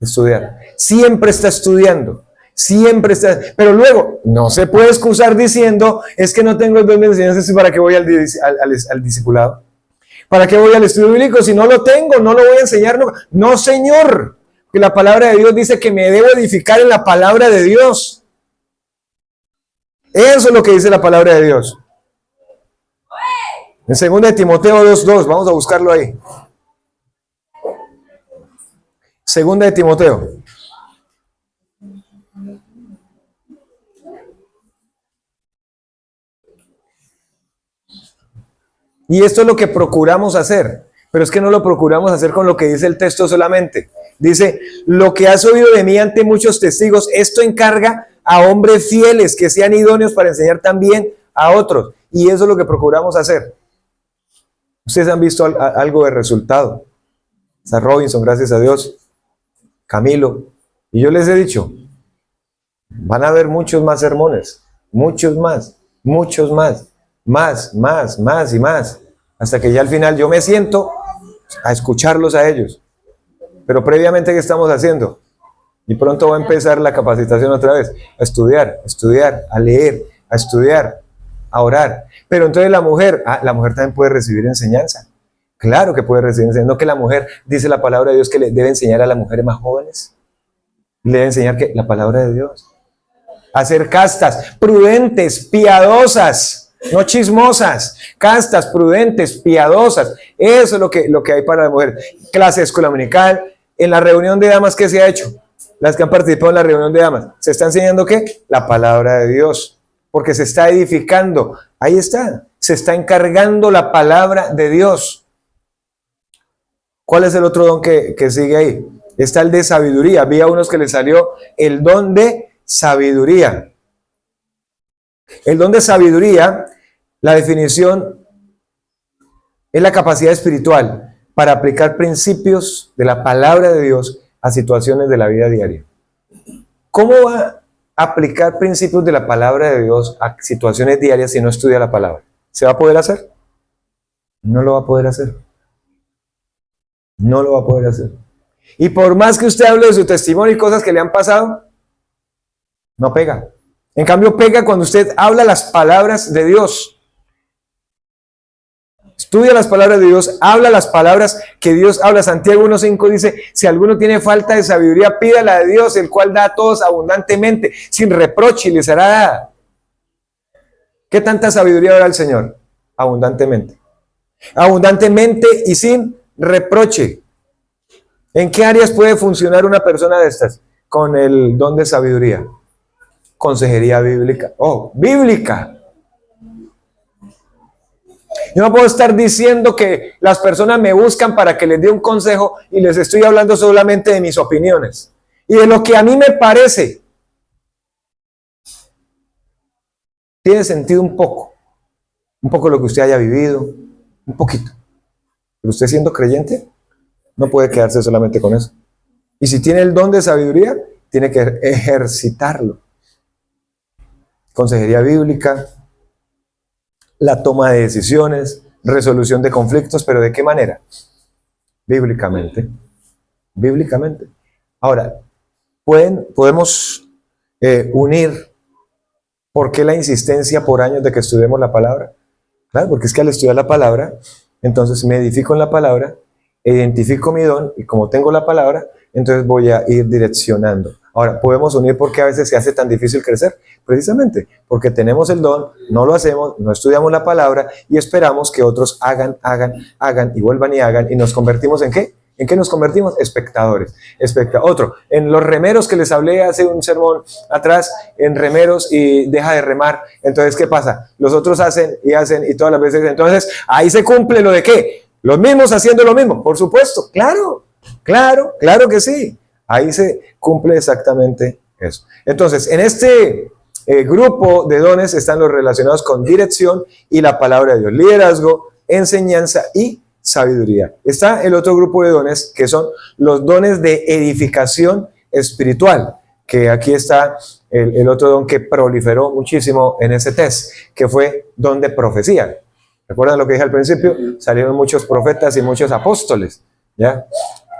estudiar. Siempre está estudiando, siempre está. Pero luego, no se puede excusar diciendo, es que no tengo el don de enseñanza, ¿para qué voy al discipulado? ¿Para qué voy al estudio bíblico? Si no lo tengo, no lo voy a enseñar. No, no, Señor. Que la palabra de Dios dice que me debo edificar en la palabra de Dios. Eso es lo que dice la palabra de Dios. En 2 de Timoteo 2:2, vamos a buscarlo ahí. 2 de Timoteo. Y esto es lo que procuramos hacer, pero es que no lo procuramos hacer con lo que dice el texto solamente. Dice, lo que has oído de mí ante muchos testigos, esto encarga a hombres fieles que sean idóneos para enseñar también a otros. Y eso es lo que procuramos hacer. Ustedes han visto algo de resultado. Está Robinson, gracias a Dios. Camilo. Y yo les he dicho, van a haber muchos más sermones. Muchos más. Más y más. Hasta que ya al final yo me siento a escucharlos a ellos. Pero previamente, ¿qué estamos haciendo? Y pronto va a empezar la capacitación otra vez. A estudiar, a leer, a estudiar, a orar. Pero entonces la mujer también puede recibir enseñanza. Claro que puede recibir enseñanza. No que la mujer, dice la palabra de Dios, que le debe enseñar a las mujeres más jóvenes. Le debe enseñar que la palabra de Dios. A ser castas, prudentes, piadosas. No chismosas, castas, prudentes, piadosas. Eso es lo que hay para la mujer. Clase de escuela dominical. En la reunión de damas, ¿qué se ha hecho? Las que han participado en la reunión de damas. ¿Se está enseñando qué? La palabra de Dios. Porque se está edificando. Ahí está. Se está encargando la palabra de Dios. ¿Cuál es el otro don que sigue ahí? Está el de sabiduría. Vi a unos que les salió el don de sabiduría. El don de sabiduría, la definición es la capacidad espiritual para aplicar principios de la palabra de Dios a situaciones de la vida diaria. ¿Cómo va a aplicar principios de la palabra de Dios a situaciones diarias si no estudia la palabra? ¿Se va a poder hacer? No lo va a poder hacer. No lo va a poder hacer. Y por más que usted hable de su testimonio y cosas que le han pasado, no pega. En cambio, pega cuando usted habla las palabras de Dios. Estudia las palabras de Dios, habla las palabras que Dios habla. Santiago 1:5 dice, si alguno tiene falta de sabiduría, pídala de Dios, el cual da a todos abundantemente, sin reproche, y les será dada. ¿Qué tanta sabiduría da el Señor? Abundantemente. Abundantemente y sin reproche. ¿En qué áreas puede funcionar una persona de estas? Con el don de sabiduría. Consejería bíblica. Oh, bíblica. Yo no puedo estar diciendo que las personas me buscan para que les dé un consejo y les estoy hablando solamente de mis opiniones y de lo que a mí me parece. Tiene sentido un poco lo que usted haya vivido, un poquito. Pero usted siendo creyente, no puede quedarse solamente con eso. Y si tiene el don de sabiduría, tiene que ejercitarlo. Consejería bíblica, la toma de decisiones, resolución de conflictos, pero ¿de qué manera? Bíblicamente. Bíblicamente. Ahora, podemos unir por qué la insistencia por años de que estudiemos la palabra. Claro, porque es que al estudiar la palabra, entonces me edifico en la palabra, identifico mi don y como tengo la palabra, entonces voy a ir direccionando. Ahora, podemos unir por qué a veces se hace tan difícil crecer. Precisamente porque tenemos el don, no lo hacemos, no estudiamos la palabra y esperamos que otros hagan y vuelvan y hagan y nos convertimos ¿en qué? ¿En qué nos convertimos? Espectadores. Otro, en los remeros que les hablé hace un sermón atrás, en remeros y deja de remar. Entonces, ¿qué pasa? Los otros hacen y todas las veces. Entonces, ahí se cumple lo de ¿qué? Los mismos haciendo lo mismo. Por supuesto, claro que sí. Ahí se cumple exactamente eso. Entonces, en este grupo de dones están los relacionados con dirección y la palabra de Dios, liderazgo, enseñanza y sabiduría. Está el otro grupo de dones que son los dones de edificación espiritual, que aquí está el otro don que proliferó muchísimo en ese test, que fue don de profecía. ¿Recuerdan lo que dije al principio? Salieron muchos profetas y muchos apóstoles, ¿ya?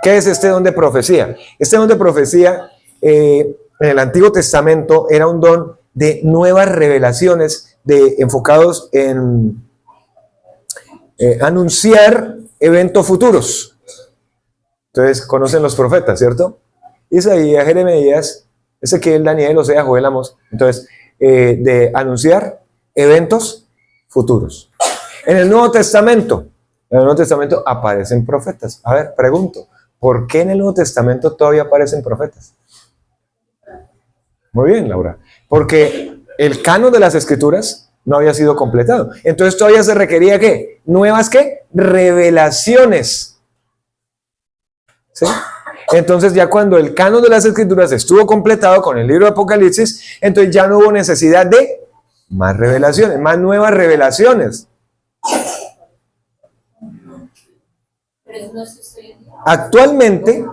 ¿Qué es este don de profecía? Este don de profecía en el Antiguo Testamento era un don de nuevas revelaciones enfocados en anunciar eventos futuros. Entonces, conocen los profetas, ¿cierto? Isaías, Jeremías, Ezequiel, Daniel, Oseas, Joel, Amós. Entonces, de anunciar eventos futuros. En el Nuevo Testamento aparecen profetas. A ver, pregunto, ¿por qué en el Nuevo Testamento todavía aparecen profetas? Muy bien, Laura. Porque el canon de las Escrituras no había sido completado. Entonces todavía se requería ¿qué? Nuevas ¿qué? Revelaciones. ¿Sí? Entonces ya cuando el canon de las Escrituras estuvo completado con el libro de Apocalipsis, entonces ya no hubo necesidad de más revelaciones, más nuevas revelaciones. Actualmente,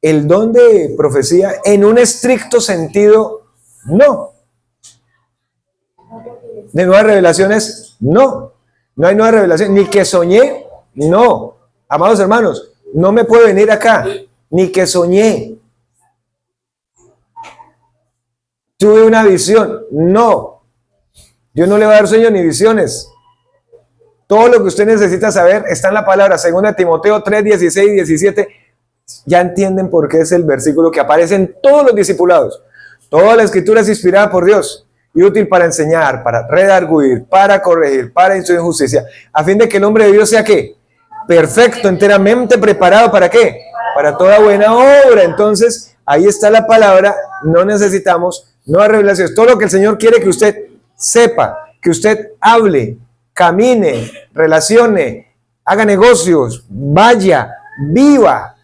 el don de profecía, en un estricto sentido, no. ¿De nuevas revelaciones? No. No hay nuevas revelaciones. Ni que soñé, no. Amados hermanos, no me puede venir acá. Ni que soñé. Tuve una visión. No. Dios no le va a dar sueños ni visiones. Todo lo que usted necesita saber está en la palabra. 2 Timoteo 3, 16 y 17. Ya entienden por qué es el versículo que aparece en todos los discipulados. Toda la escritura es inspirada por Dios y útil para enseñar, para redarguir, para corregir, para instruir en justicia, a fin de que el hombre de Dios sea ¿qué? Perfecto, enteramente preparado ¿para qué? Para toda buena obra. Entonces, ahí está la palabra. No necesitamos nuevas revelaciones. Todo lo que el Señor quiere que usted sepa, que usted hable, camine, relacione, haga negocios, vaya, viva.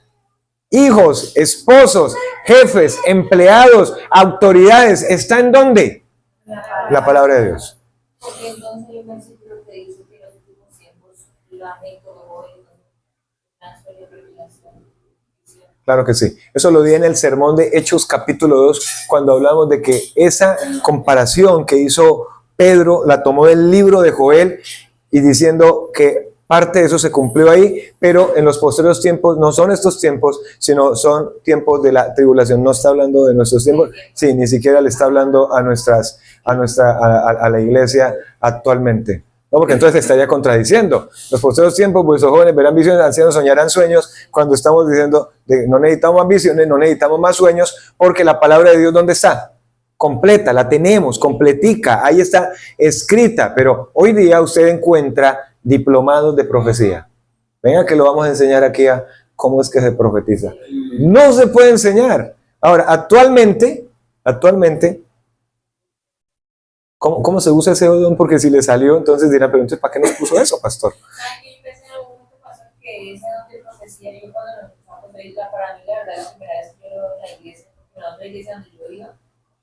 Hijos, esposos, jefes, empleados, autoridades, ¿está en dónde? La palabra de Dios. Porque entonces hay un versículo que dice que los últimos tiempos la gente Claro que sí. Eso lo di en el sermón de Hechos capítulo 2, cuando hablamos de que esa comparación que hizo Pedro la tomó del libro de Joel y diciendo que parte de eso se cumplió ahí, pero en los posteriores tiempos no son estos tiempos, sino son tiempos de la tribulación. No está hablando de nuestros tiempos, sí, ni siquiera le está hablando a la iglesia actualmente. No, porque entonces estaría contradiciendo. Los posteriores tiempos, vuestros jóvenes verán visiones, ancianos soñarán sueños, cuando estamos diciendo de no necesitamos más visiones, no necesitamos más sueños, porque la palabra de Dios, ¿dónde está? Completa, la tenemos, completica, ahí está escrita, pero hoy día usted encuentra diplomados de profecía. Venga que lo vamos a enseñar aquí a cómo es que se profetiza. No se puede enseñar. Ahora, actualmente, ¿cómo se usa ese don? Porque si le salió, entonces dirán, pero entonces, ¿para qué nos puso eso, pastor? Yo pensé en algún momento, pastor, que ese don de profecía, yo cuando nos empezamos a pedir para mí, la verdad, la primera vez que yo lo veo en la iglesia, porque en la otra iglesia donde yo iba,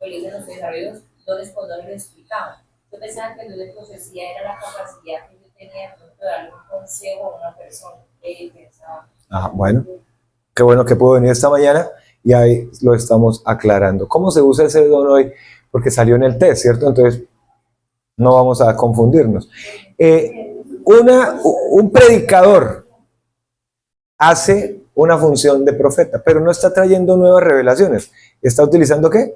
la iglesia de los desarrollos, dones por dones lo explicaban. Yo pensaba que el don de profecía era la capacidad que yo tenía de darle un consejo a una persona. Pensaba. Bueno, qué bueno que pudo venir esta mañana y ahí lo estamos aclarando. ¿Cómo se usa ese don hoy? Porque salió en el test, ¿cierto? Entonces, no vamos a confundirnos. Un predicador hace una función de profeta, pero no está trayendo nuevas revelaciones. ¿Está utilizando qué?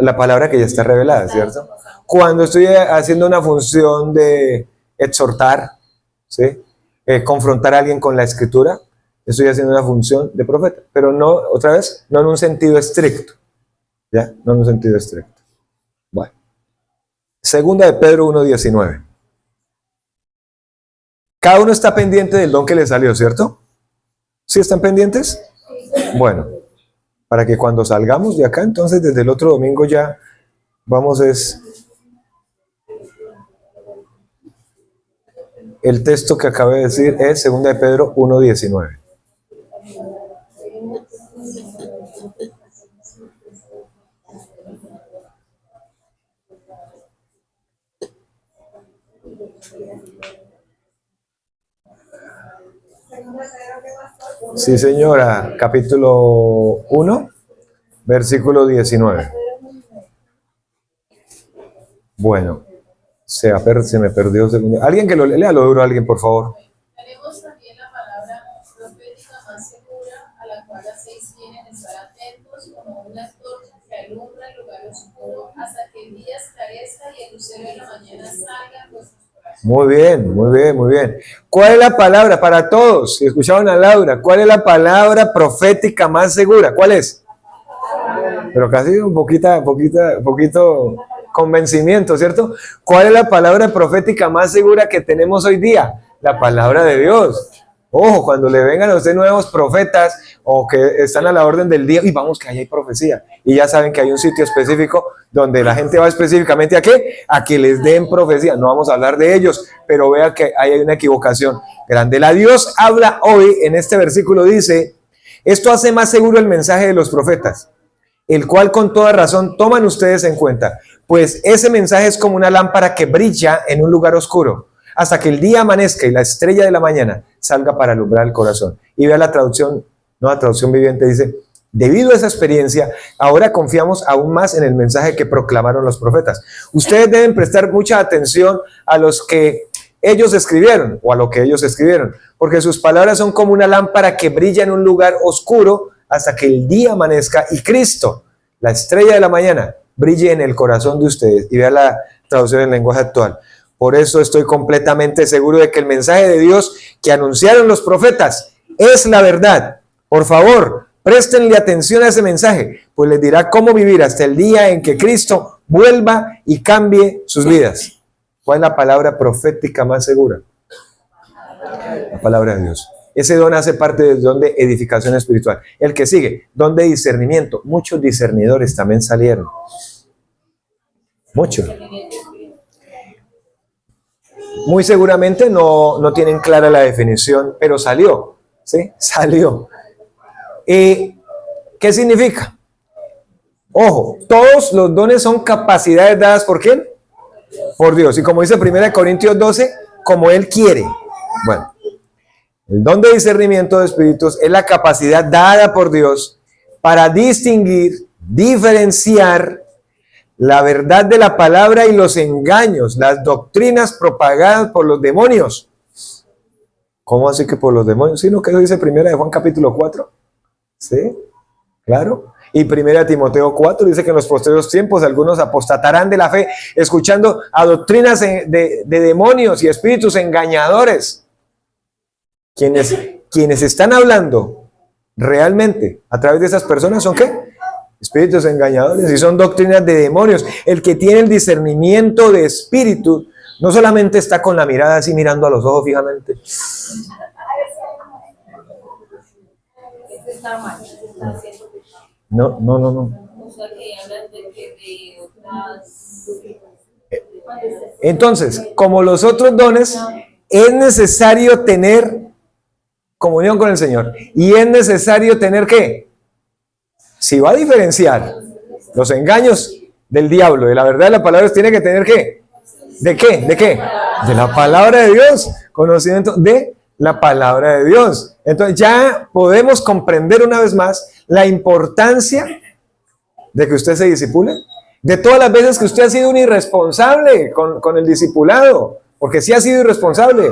La palabra que ya está revelada, ¿cierto? Cuando estoy haciendo una función de exhortar, ¿sí? Confrontar a alguien con la escritura, estoy haciendo una función de profeta, pero no, otra vez, no en un sentido estricto. ¿Ya? No en un sentido estricto. Bueno. Segunda de Pedro 1:19. Cada uno está pendiente del don que le salió, ¿cierto? ¿Sí están pendientes? Bueno, para que cuando salgamos de acá, entonces desde el otro domingo ya vamos el texto que acabo de decir es segunda de Pedro 1:19. Sí, señora, capítulo 1, versículo 19. Bueno, se me perdió. Alguien que lo lea, lo duro, alguien, por favor. Tenemos también la palabra profética más segura, a la cual hacéis bien en estar atentos como una antorcha que alumbra el lugar oscuro hasta que el día esclarezca y el lucero de la mañana salga en vuestros corazones. Muy bien, muy bien, muy bien. ¿Cuál es la palabra para todos? Si escucharon a Laura, ¿cuál es la palabra profética más segura? ¿Cuál es? Pero casi un poquito convencimiento, ¿cierto? ¿Cuál es la palabra profética más segura que tenemos hoy día? La palabra de Dios. Ojo, cuando le vengan a usted nuevos profetas o que están a la orden del día, y vamos que ahí hay profecía. Y ya saben que hay un sitio específico donde la gente va específicamente ¿a qué? A que les den profecía. No vamos a hablar de ellos, pero vea que ahí hay una equivocación grande. La Dios habla hoy, en este versículo dice, esto hace más seguro el mensaje de los profetas, el cual con toda razón toman ustedes en cuenta, pues ese mensaje es como una lámpara que brilla en un lugar oscuro, hasta que el día amanezca y la estrella de la mañana salga para alumbrar el corazón. Y vea la traducción, nueva traducción viviente, dice, debido a esa experiencia, ahora confiamos aún más en el mensaje que proclamaron los profetas. Ustedes deben prestar mucha atención a los que ellos escribieron, o a lo que ellos escribieron, porque sus palabras son como una lámpara que brilla en un lugar oscuro hasta que el día amanezca y Cristo, la estrella de la mañana, brille en el corazón de ustedes. Y vea la traducción en lenguaje actual. Por eso estoy completamente seguro de que el mensaje de Dios que anunciaron los profetas es la verdad. Por favor, préstenle atención a ese mensaje, pues les dirá cómo vivir hasta el día en que Cristo vuelva y cambie sus vidas. ¿Cuál es la palabra profética más segura? La palabra de Dios. Ese don hace parte del don de edificación espiritual. El que sigue, don de discernimiento. Muchos discernidores también salieron. Muchos. Muy seguramente no tienen clara la definición, pero salió. ¿Sí? Salió. ¿Qué significa? Ojo, todos los dones son capacidades dadas ¿por quién? Por Dios. Y como dice 1 Corintios 12, como Él quiere. Bueno. El don de discernimiento de espíritus es la capacidad dada por Dios para distinguir, diferenciar la verdad de la palabra y los engaños, las doctrinas propagadas por los demonios. ¿Cómo así que por los demonios? ¿Sí, no? Que eso dice 1 de Juan capítulo 4. ¿Sí? Claro. Y 1 Timoteo 4 dice que en los posteriores tiempos algunos apostatarán de la fe, escuchando a doctrinas de demonios y espíritus engañadores. Quienes están hablando realmente a través de esas personas son ¿qué? Espíritus engañadores y son doctrinas de demonios. El que tiene el discernimiento de espíritu no solamente está con la mirada así mirando a los ojos fijamente. No. Entonces, como los otros dones, es necesario tener comunión con el Señor. Y es necesario tener ¿qué? Si va a diferenciar los engaños del diablo de la verdad de la palabra, tiene que tener ¿qué? ¿De qué? ¿De qué? De la palabra de Dios. Conocimiento de la palabra de Dios. Entonces ya podemos comprender una vez más la importancia de que usted se discipule. De todas las veces que usted ha sido un irresponsable con el discipulado. Porque sí ha sido irresponsable.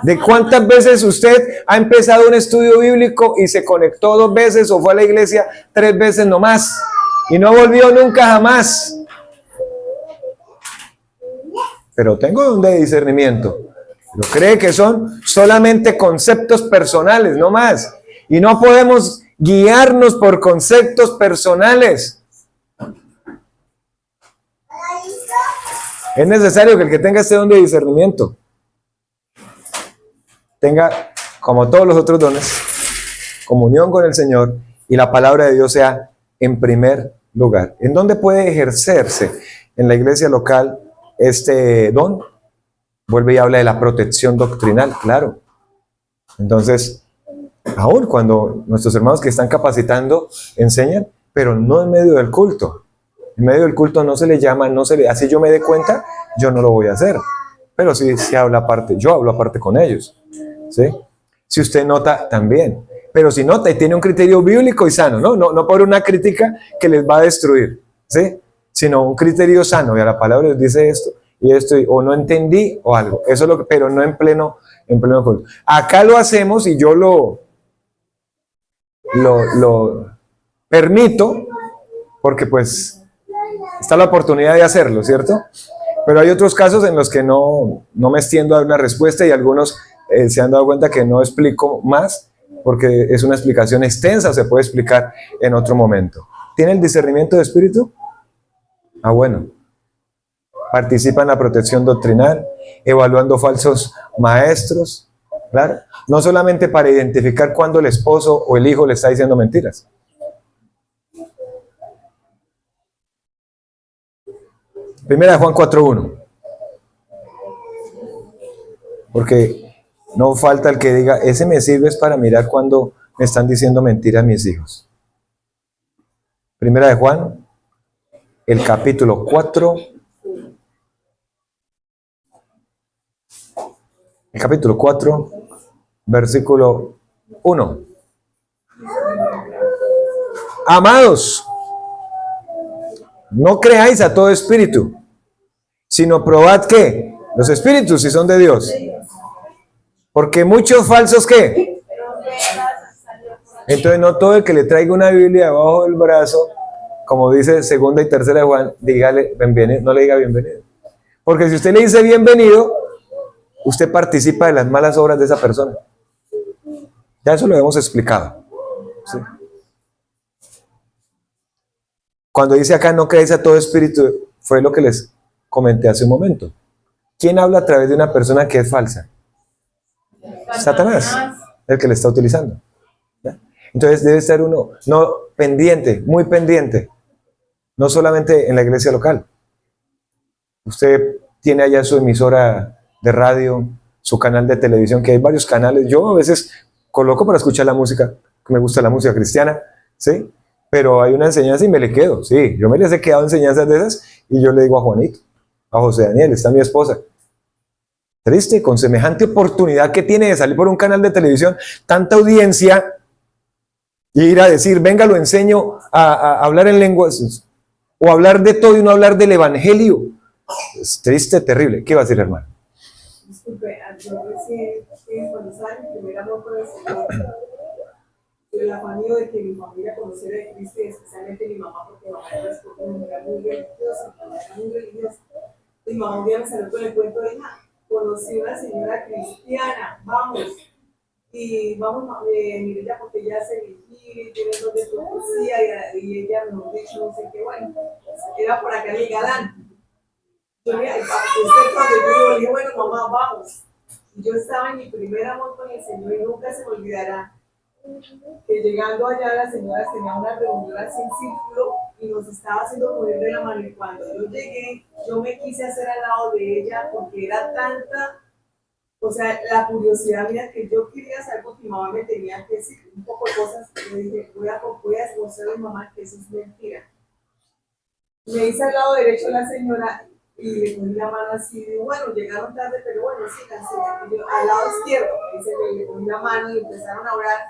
¿De cuántas veces usted ha empezado un estudio bíblico y se conectó 2 veces o fue a la iglesia 3 veces nomás y no volvió nunca jamás? Pero tengo don de discernimiento. Pero cree que son solamente conceptos personales, no más. Y no podemos guiarnos por conceptos personales. Es necesario que el que tenga este don de discernimiento tenga, como todos los otros dones, comunión con el Señor y la palabra de Dios sea en primer lugar. ¿En dónde puede ejercerse en la iglesia local este don? Vuelve y habla de la protección doctrinal, claro. Entonces, aún cuando nuestros hermanos que están capacitando enseñan, pero no en medio del culto. En medio del culto no se le llama, así yo me dé cuenta, yo no lo voy a hacer. Pero sí habla aparte, yo hablo aparte con ellos. ¿Sí? Si usted nota también, pero si no, tiene un criterio bíblico y sano, ¿no? No por una crítica que les va a destruir, ¿sí? Sino un criterio sano, y a la palabra les dice esto, y esto, o no entendí, o algo. Eso es lo que, pero no en pleno culto. Acá lo hacemos y yo lo permito, porque pues está la oportunidad de hacerlo, ¿cierto? Pero hay otros casos en los que no me extiendo a dar una respuesta y algunos se han dado cuenta que no explico más porque es una explicación extensa, se puede explicar en otro momento. ¿Tiene el discernimiento de espíritu? Ah, bueno. Participa en la protección doctrinal, evaluando falsos maestros, claro. No solamente para identificar cuando el esposo o el hijo le está diciendo mentiras. Primera de Juan 4:1. Porque no falta el que diga, ese me sirve es para mirar cuando me están diciendo mentiras mis hijos. Primera de Juan, el capítulo 4. El capítulo 4, versículo 1. Amados, no creáis a todo espíritu, sino probad que los espíritus si son de Dios. Porque muchos falsos, ¿qué? Entonces no todo el que le traiga una Biblia debajo del brazo, como dice segunda y tercera de Juan, dígale bienvenido, no le diga bienvenido. Porque si usted le dice bienvenido, usted participa de las malas obras de esa persona. Ya eso lo hemos explicado. ¿Sí? Cuando dice acá no creéis a todo espíritu, fue lo que les comenté hace un momento. ¿Quién habla a través de una persona que es falsa? Satanás, el que le está utilizando. ¿Ya? Entonces debe estar uno pendiente, muy pendiente, no solamente en la iglesia local. Usted tiene allá su emisora de radio, su canal de televisión, que hay varios canales. Yo a veces coloco para escuchar la música, que me gusta la música cristiana, ¿sí? Pero hay una enseñanza y me le quedo, sí. Yo me les he quedado enseñanzas de esas y yo le digo a Juanito, a José Daniel, está mi esposa. Triste, con semejante oportunidad que tiene de salir por un canal de televisión, tanta audiencia, y ir a decir, venga, lo enseño a hablar en lenguas, o hablar de todo y no hablar del evangelio. Es triste, terrible. ¿Qué va a decir, hermano? Disculpe, yo recién, cuando estaba en mi primer amor por el Señor, tuve el afán de que mi familia conociera de Cristo, y especialmente mi mamá, porque mi mamá era muy religiosa, mi mamá era muy religiosa. Mi mamá un día me salió con el cuento de, hija, conocí a una señora cristiana, vamos, y vamos, mire ya, porque ella hace vigil y tiene dos de profecía, y ella nos dijo, no sé qué, bueno, era por acá en el Galán. Yo le dije, bueno, mamá, vamos. Yo estaba en mi primer amor con el Señor y nunca se me olvidará que llegando allá las señoras tenían una reunión así en círculo y nos estaba haciendo mover de la mano, y cuando yo llegué, yo me quise hacer al lado de ella porque era tanta, o sea, la curiosidad mía que yo quería saber porque mi mamá me tenía que decir un poco de cosas. Yo dije, voy a demostrarle a mi mamá que eso es mentira. Me hice al lado derecho de la señora y le poní la mano así, y bueno, llegaron tarde, pero bueno, sí, cansé. Al lado izquierdo, le poní la mano y empezaron a orar.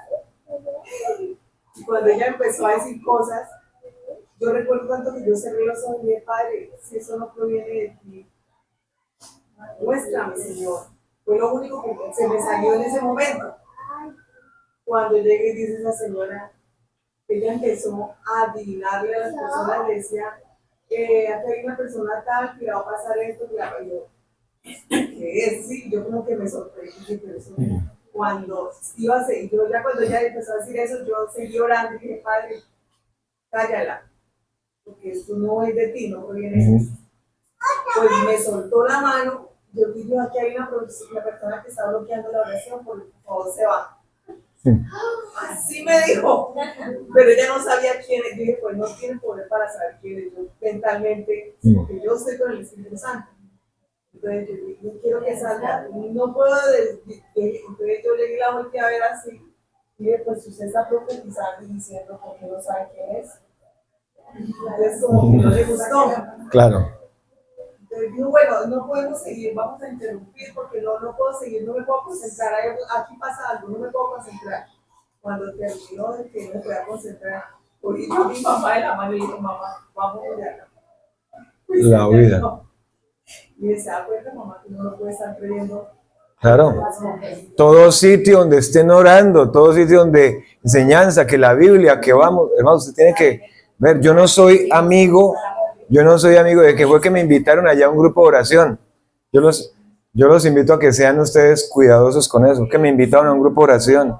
Y cuando ella empezó a decir cosas, yo recuerdo tanto que yo cerré los ojos y dije, Padre, si eso no proviene de ti, muéstrame, Señor. Fue lo único que se me salió en ese momento. Cuando llegué y dice esa señora, ella empezó a adivinarle a las personas, le decía, aquí hay una persona tal que va a pasar esto, y yo, ¿qué es? Sí, yo como que me sorprendí, pero eso, cuando iba a seguir, yo ya cuando ella empezó a decir eso, yo seguí orando y dije, Padre, cállala, porque esto no es de ti, no proviene de ti. Pues me soltó la mano, yo dije, aquí hay una persona que está bloqueando la oración, por favor se va. Así me dijo, pero ella no sabía quién es. Yo dije, pues no tiene poder para saber quién es. Yo mentalmente, porque yo estoy con el Espíritu Santo. Entonces yo dije, yo quiero que salga, no puedo. Entonces yo le di la vuelta a ver así, y dije, pues usted está profetizando y diciendo porque no sabe quién es. Entonces como que no le gustó. Claro. Entonces dijo, bueno, no podemos seguir, vamos a interrumpir porque no puedo seguir, no me puedo concentrar, aquí pasa algo, no me puedo concentrar. cuando terminó de que no me podía concentrar, cogí a mi mamá de la mano y dije, mamá, vamos de acá. La vida. Y se da cuenta, mamá, que uno no puede estar creyendo. Claro. Todo sitio donde estén orando, todo sitio donde enseñanza, que la Biblia, que vamos, hermanos, usted tiene que ver, yo no soy amigo de que fue que me invitaron allá a un grupo de oración. Yo los invito a que sean ustedes cuidadosos con eso, que me invitaron a un grupo de oración.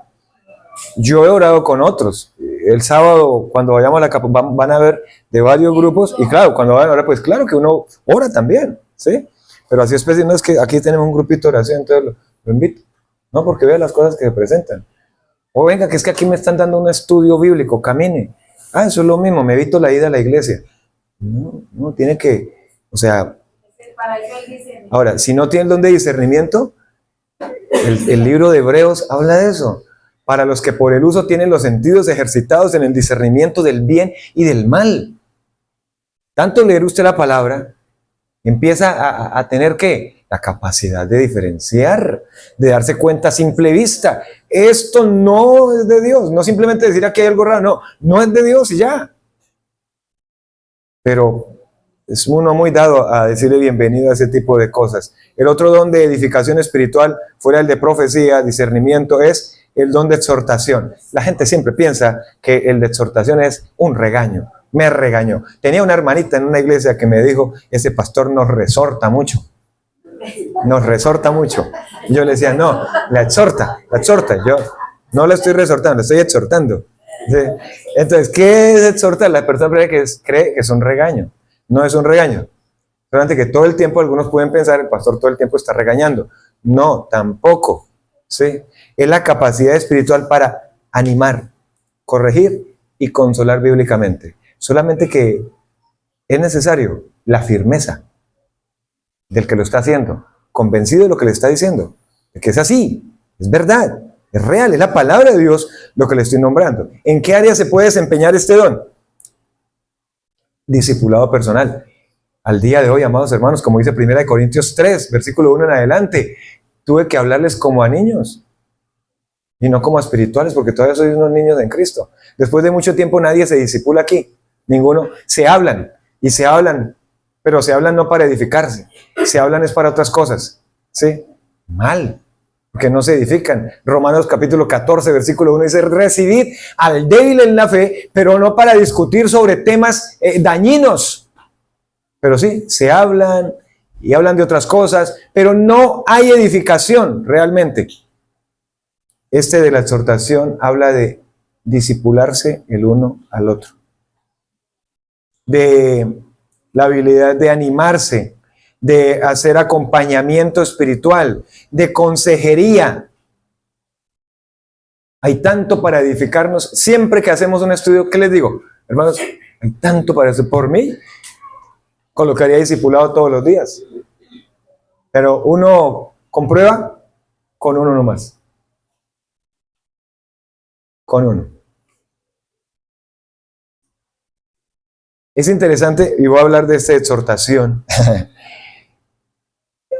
Yo he orado con otros. El sábado, cuando vayamos a la capa, van a ver de varios grupos, y claro, cuando vayan a orar, pues claro que uno ora también, ¿sí? Pero así especial, no es que aquí tenemos un grupito de oración, entonces lo invito, ¿no? Porque vea las cosas que se presentan. O venga, que es que aquí me están dando un estudio bíblico, camine. Ah, eso es lo mismo, me evito la ida a la iglesia. No, tiene que, o sea, ahora, si no tiene el don de discernimiento, el libro de Hebreos habla de eso. Para los que por el uso tienen los sentidos ejercitados en el discernimiento del bien y del mal. Tanto leer usted la palabra, empieza a tener ¿qué? La capacidad de diferenciar, de darse cuenta a simple vista. Esto no es de Dios, no simplemente decir aquí hay algo raro, no es de Dios y ya. Pero es uno muy dado a decirle bienvenido a ese tipo de cosas. El otro don de edificación espiritual, fuera el de profecía, discernimiento, es el don de exhortación. La gente siempre piensa que el de exhortación es un regaño. Me regañó. Tenía una hermanita en una iglesia que me dijo, ese pastor nos resorta mucho. Nos resorta mucho. Y yo le decía, no, la exhorta. Yo no la estoy resortando, la estoy exhortando. ¿Sí? Entonces, ¿qué es exhortar? La persona cree que es un regaño. No es un regaño. Solamente que todo el tiempo algunos pueden pensar, el pastor todo el tiempo está regañando. No, tampoco. ¿Sí? Es la capacidad espiritual para animar, corregir y consolar bíblicamente. Solamente que es necesario la firmeza del que lo está haciendo, convencido de lo que le está diciendo, de que es así, es verdad, es real, es la palabra de Dios lo que le estoy nombrando. ¿En qué área se puede desempeñar este don? Discipulado personal. Al día de hoy, amados hermanos, como dice 1 Corintios 3, versículo 1 en adelante, tuve que hablarles como a niños y no como a espirituales, porque todavía sois unos niños en Cristo. Después de mucho tiempo nadie se discipula aquí, ninguno. Se hablan, pero se hablan no para edificarse, se hablan es para otras cosas, ¿sí? Mal, porque no se edifican. Romanos capítulo 14, versículo 1 dice, recibid al débil en la fe, pero no para discutir sobre temas dañinos. Pero sí, se hablan y hablan de otras cosas, pero no hay edificación realmente. Este de la exhortación habla de discipularse el uno al otro, de la habilidad de animarse, de hacer acompañamiento espiritual, de consejería. Hay tanto para edificarnos. Siempre que hacemos un estudio, ¿qué les digo? Hermanos, hay tanto para eso. Por mí, colocaría discipulado todos los días. Pero uno comprueba con uno nomás. Con uno. Es interesante, y voy a hablar de esta exhortación.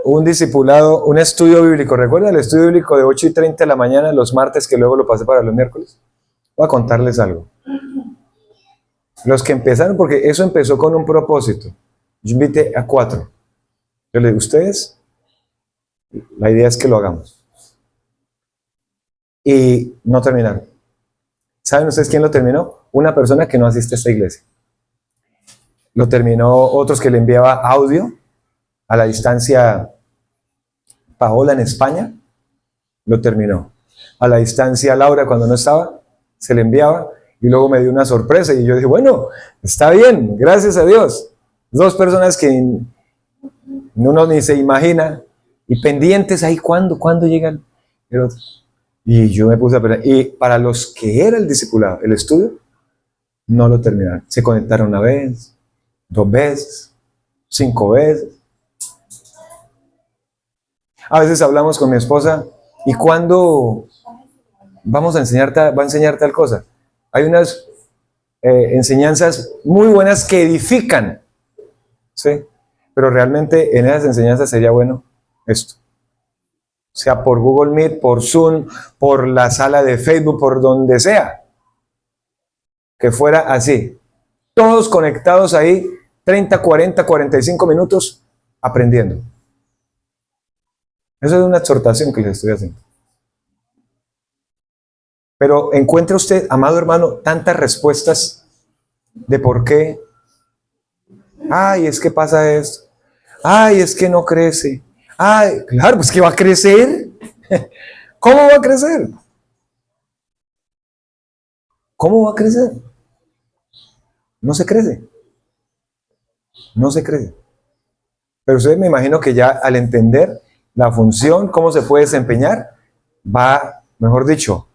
Un discipulado, un estudio bíblico. ¿Recuerda el estudio bíblico de 8:30 de la mañana los martes, que luego lo pasé para los miércoles? Voy a contarles algo. Los que empezaron, porque eso empezó con un propósito. Yo invité a 4. Yo le digo, ustedes, la idea es que lo hagamos. Y no terminaron. ¿Saben ustedes quién lo terminó? Una persona que no asiste a esta iglesia. Lo terminó otros que le enviaba audio a la distancia. Paola en España lo terminó. A la distancia Laura cuando no estaba, se le enviaba y luego me dio una sorpresa y yo dije, bueno, está bien, gracias a Dios. 2 personas que uno ni se imagina y pendientes ahí cuando llegan el otro. Y yo me puse a pensar, y para los que era el discipulado, el estudio, no lo terminaron. Se conectaron 1 vez, 2 veces, 5 veces. A veces hablamos con mi esposa, ¿y cuándo vamos a enseñar va a enseñar tal cosa? Hay unas enseñanzas muy buenas que edifican, ¿sí? Pero realmente en esas enseñanzas sería bueno esto. sea por Google Meet, por Zoom, por la sala de Facebook, por donde sea. Que fuera así. Todos conectados ahí, 30, 40, 45 minutos aprendiendo. Eso es una exhortación que les estoy haciendo. Pero encuentre usted, amado hermano, tantas respuestas de por qué. Ay, es que pasa esto. Ay, es que no crece. Ay, claro, pues que va a crecer. ¿Cómo va a crecer? ¿Cómo va a crecer? No se crece. No se crece. Pero usted me imagino que ya al entender la función, cómo se puede desempeñar, va, mejor dicho,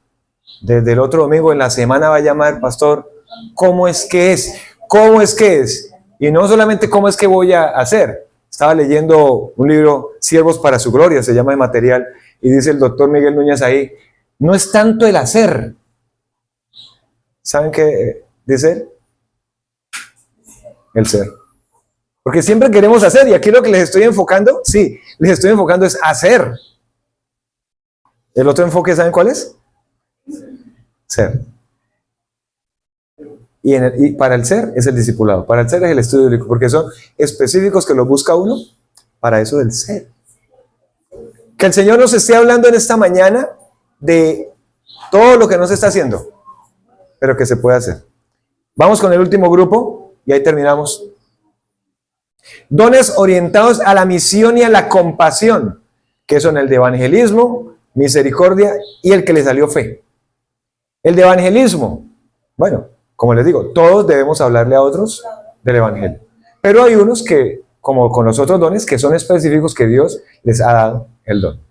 desde el otro domingo en la semana va a llamar, pastor, ¿cómo es que es? ¿Cómo es que es? Y no solamente cómo es que voy a hacer. Estaba leyendo un libro, Siervos para su Gloria, se llama de material, y dice el doctor Miguel Núñez ahí, no es tanto el hacer. ¿Saben qué dice? El ser. Porque siempre queremos hacer, y aquí lo que les estoy enfocando, sí, les estoy enfocando es hacer. El otro enfoque, ¿saben cuál es? Ser. Y para el ser es el discipulado, para el ser es el estudio bíblico, porque son específicos que lo busca uno para eso del ser. Que el Señor nos esté hablando en esta mañana de todo lo que no se está haciendo, pero que se puede hacer. Vamos con el último grupo y ahí terminamos. Dones orientados a la misión y a la compasión, que son el de evangelismo, misericordia y el que le salió fe. El de evangelismo, bueno, como les digo, todos debemos hablarle a otros del evangelio. Pero hay unos que, como con los otros dones, que son específicos que Dios les ha dado el don.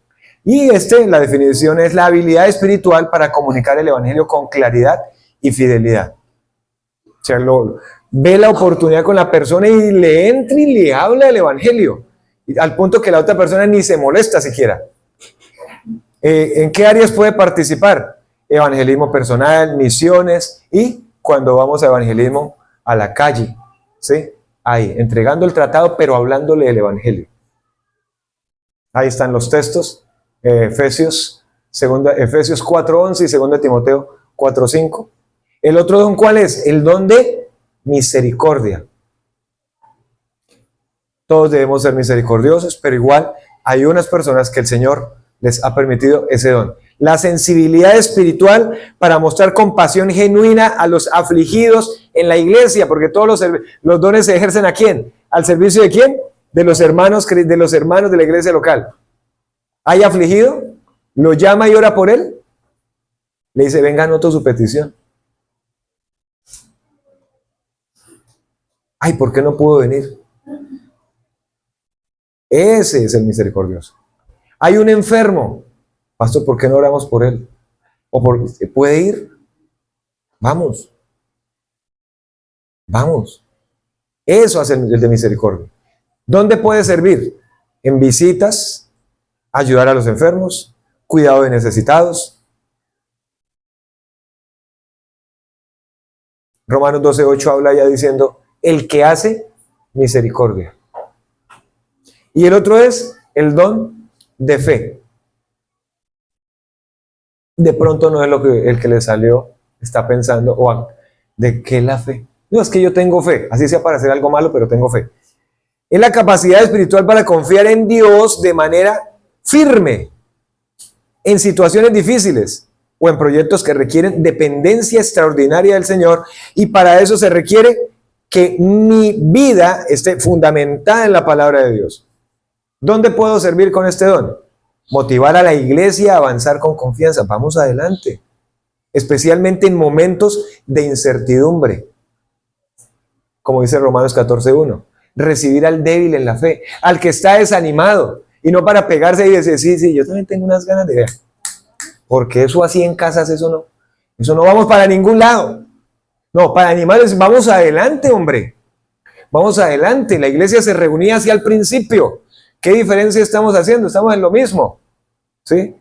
Y la definición es la habilidad espiritual para comunicar el evangelio con claridad y fidelidad. O sea, ve la oportunidad con la persona y le entra y le habla el evangelio, al punto que la otra persona ni se molesta siquiera. ¿En qué áreas puede participar? Evangelismo personal, misiones y cuando vamos a evangelismo a la calle, ¿sí? Ahí, entregando el tratado, pero hablándole del evangelio. Ahí están los textos, Efesios 4:11 y 2 Timoteo 4:5. El otro don, ¿cuál es? El don de misericordia. Todos debemos ser misericordiosos, pero igual hay unas personas que el Señor les ha permitido ese don. La sensibilidad espiritual para mostrar compasión genuina a los afligidos en la iglesia, porque todos los dones se ejercen ¿a quién? ¿Al servicio de quién? De los hermanos de la iglesia local. ¿Hay afligido? ¿Lo llama y ora por él? Le dice, venga, anoto su petición. Ay, ¿por qué no pudo venir? Ese es el misericordioso. Hay un enfermo. Pastor, ¿por qué no oramos por él? ¿Puede ir? Vamos. Vamos. Eso hace el de misericordia. ¿Dónde puede servir? En visitas, ayudar a los enfermos, cuidado de necesitados. Romanos 12:8 habla ya diciendo, el que hace misericordia. Y el otro es el don de fe. De pronto no es lo que el que le salió está pensando, ¿de qué es la fe? No, es que yo tengo fe, así sea para hacer algo malo, pero tengo fe. Es la capacidad espiritual para confiar en Dios de manera firme en situaciones difíciles o en proyectos que requieren dependencia extraordinaria del Señor, y para eso se requiere que mi vida esté fundamentada en la palabra de Dios. ¿Dónde puedo servir con este don? Motivar a la iglesia a avanzar con confianza. Vamos adelante. Especialmente en momentos de incertidumbre. Como dice Romanos 14:1. Recibir al débil en la fe, al que está desanimado. Y no para pegarse y decir, sí, yo también tengo unas ganas de ver. Porque eso así en casas, eso no vamos para ningún lado. No, para animarles, vamos adelante, hombre. Vamos adelante. La iglesia se reunía así al principio. ¿Qué diferencia estamos haciendo? Estamos en lo mismo, ¿sí?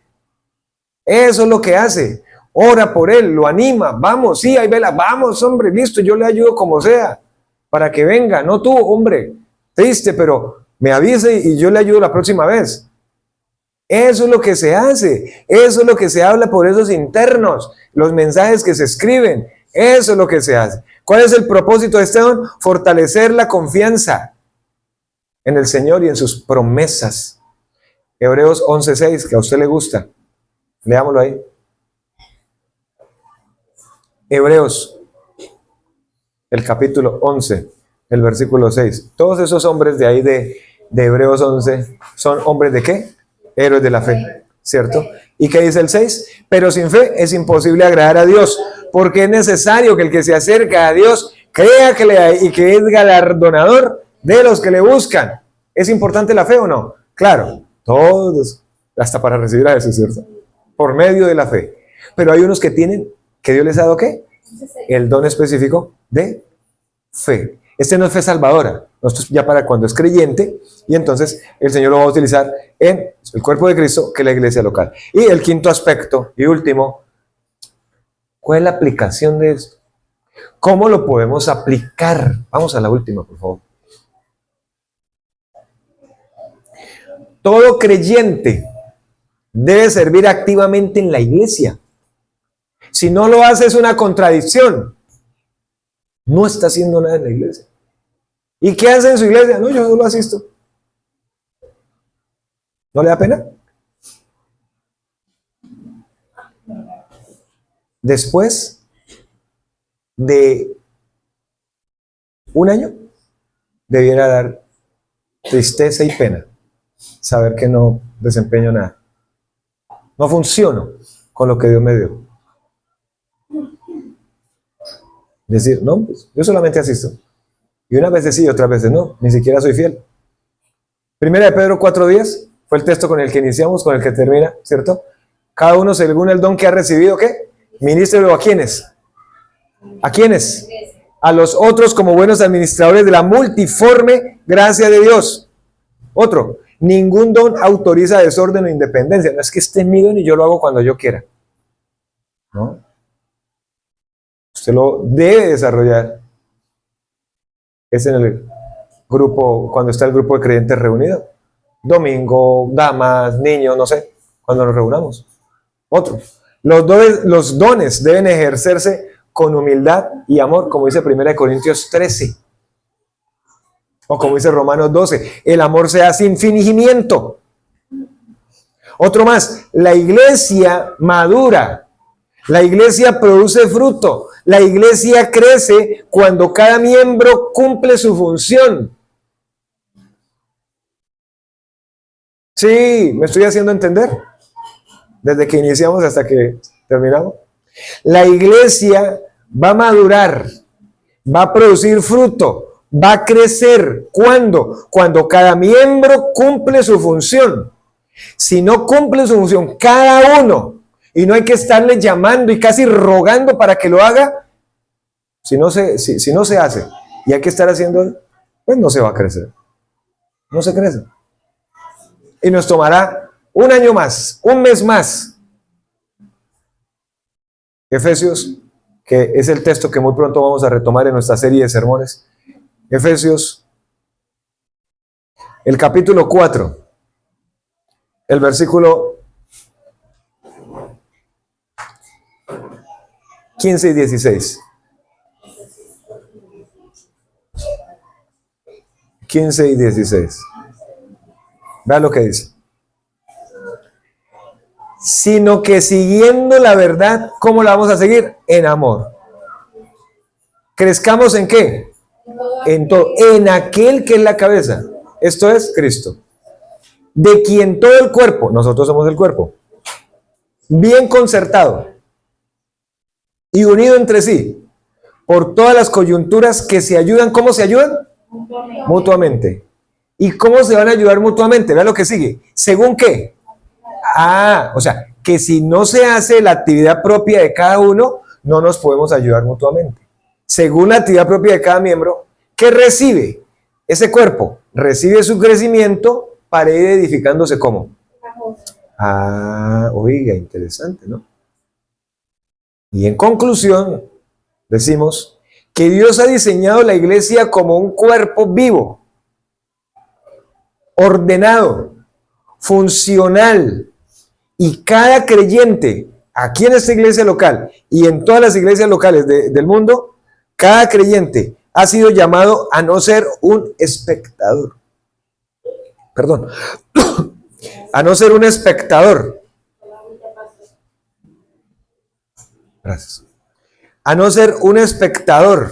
Eso es lo que hace. Ora por él, lo anima. Vamos, sí, ahí vela. Vamos, hombre, listo, yo le ayudo como sea, para que venga. No tú, hombre, triste, pero me avise y yo le ayudo la próxima vez. Eso es lo que se hace, eso es lo que se habla por esos internos, los mensajes que se escriben, eso es lo que se hace. ¿Cuál es el propósito de este don? Fortalecer la confianza en el Señor y en sus promesas. Hebreos 11:6, que a usted le gusta. Leámoslo ahí. Hebreos, el capítulo 11, el versículo 6. Todos esos hombres de ahí de Hebreos 11 son hombres ¿de qué? Héroes de la fe, ¿cierto? ¿Y qué dice el 6? Pero sin fe es imposible agradar a Dios, porque es necesario que el que se acerca a Dios crea que le hay y que es galardonador de los que le buscan. ¿Es importante la fe o no? Claro, todos, hasta para recibir a Jesús, ¿cierto? Por medio de la fe. Pero hay unos que tienen, que Dios les ha dado ¿qué? El don específico de fe. Este no es fe salvadora, esto es ya para cuando es creyente, y entonces el Señor lo va a utilizar en el cuerpo de Cristo, que es la iglesia local. Y el quinto aspecto y último, ¿cuál es la aplicación de esto? ¿Cómo lo podemos aplicar? Vamos a la última, por favor. Todo creyente debe servir activamente en la iglesia. Si no lo hace es una contradicción. No está haciendo nada en la iglesia. ¿Y qué hace en su iglesia? No, yo no lo asisto. ¿No le da pena? Después de un año, debiera dar tristeza y pena saber que no desempeño nada. No funciono con lo que Dios me dio. Decir, no, pues, yo solamente asisto. Y unas veces sí, otras veces no. Ni siquiera soy fiel. Primera de Pedro 4:10 fue el texto con el que iniciamos, con el que termina, ¿cierto? Cada uno según el don que ha recibido, ¿qué? Ministrelo a quiénes. ¿A quiénes? A los otros como buenos administradores de la multiforme gracia de Dios. Otro, ningún don autoriza desorden o independencia. No es que esté en mi don y yo lo hago cuando yo quiera. ¿No? Usted lo debe desarrollar. Es en el grupo, cuando está el grupo de creyentes reunido. Domingo, damas, niños, no sé, cuando nos reunamos. Otro. Los dones deben ejercerse con humildad y amor, como dice 1 Corintios 13. O como dice Romanos 12. El amor sea sin fingimiento. Otro más. La iglesia madura. La iglesia produce fruto. La iglesia crece cuando cada miembro cumple su función. Sí, ¿me estoy haciendo entender? Desde que iniciamos hasta que terminamos. La iglesia va a madurar, va a producir fruto, va a crecer. ¿Cuándo? Cuando cada miembro cumple su función. Si no cumple su función, cada uno, y no hay que estarle llamando y casi rogando para que lo haga, si no se hace y hay que estar haciendo, pues no se va a crecer. No se crece. Y nos tomará un año más, un mes más. Efesios, que es el texto que muy pronto vamos a retomar en nuestra serie de sermones. Efesios, el capítulo 4, el versículo 15 y 16. 15 y 16. Vea lo que dice. Sino que siguiendo la verdad, ¿cómo la vamos a seguir? En amor. ¿Crezcamos en qué? En todo. En aquel que es la cabeza. Esto es Cristo. De quien todo el cuerpo, nosotros somos el cuerpo, bien concertado y unido entre sí, por todas las coyunturas que se ayudan. ¿Cómo se ayudan? Mutuamente. ¿Y cómo se van a ayudar mutuamente? Vea lo que sigue. ¿Según qué? O sea, que si no se hace la actividad propia de cada uno, no nos podemos ayudar mutuamente. Según la actividad propia de cada miembro, ¿qué recibe? Ese cuerpo recibe su crecimiento para ir edificándose ¿cómo? Oiga, interesante, ¿no? Y en conclusión, decimos que Dios ha diseñado la iglesia como un cuerpo vivo, ordenado, funcional. Y cada creyente, aquí en esta iglesia local y en todas las iglesias locales del mundo, cada creyente ha sido llamado a no ser un espectador. Perdón. A no ser un espectador. Gracias. A no ser un espectador,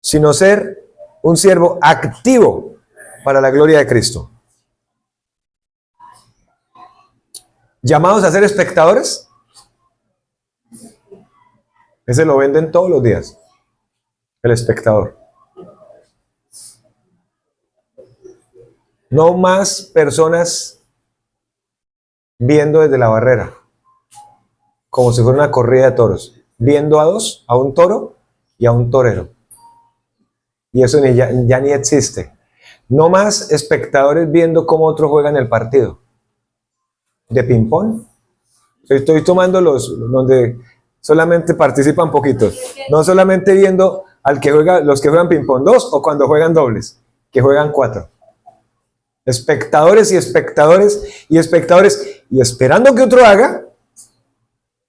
sino ser un siervo activo para la gloria de Cristo. ¿Llamados a ser espectadores? Ese lo venden todos los días. El espectador. No más personas viendo desde la barrera, como si fuera una corrida de toros, viendo a dos, a un toro y a un torero. Y eso ya ni existe. No más espectadores viendo cómo otros juegan el partido de ping-pong. Estoy tomando los donde solamente participan poquitos. No solamente viendo al que juega, los que juegan ping-pong 2 o cuando juegan dobles, que juegan 4. Espectadores y espectadores y espectadores y esperando que otro haga,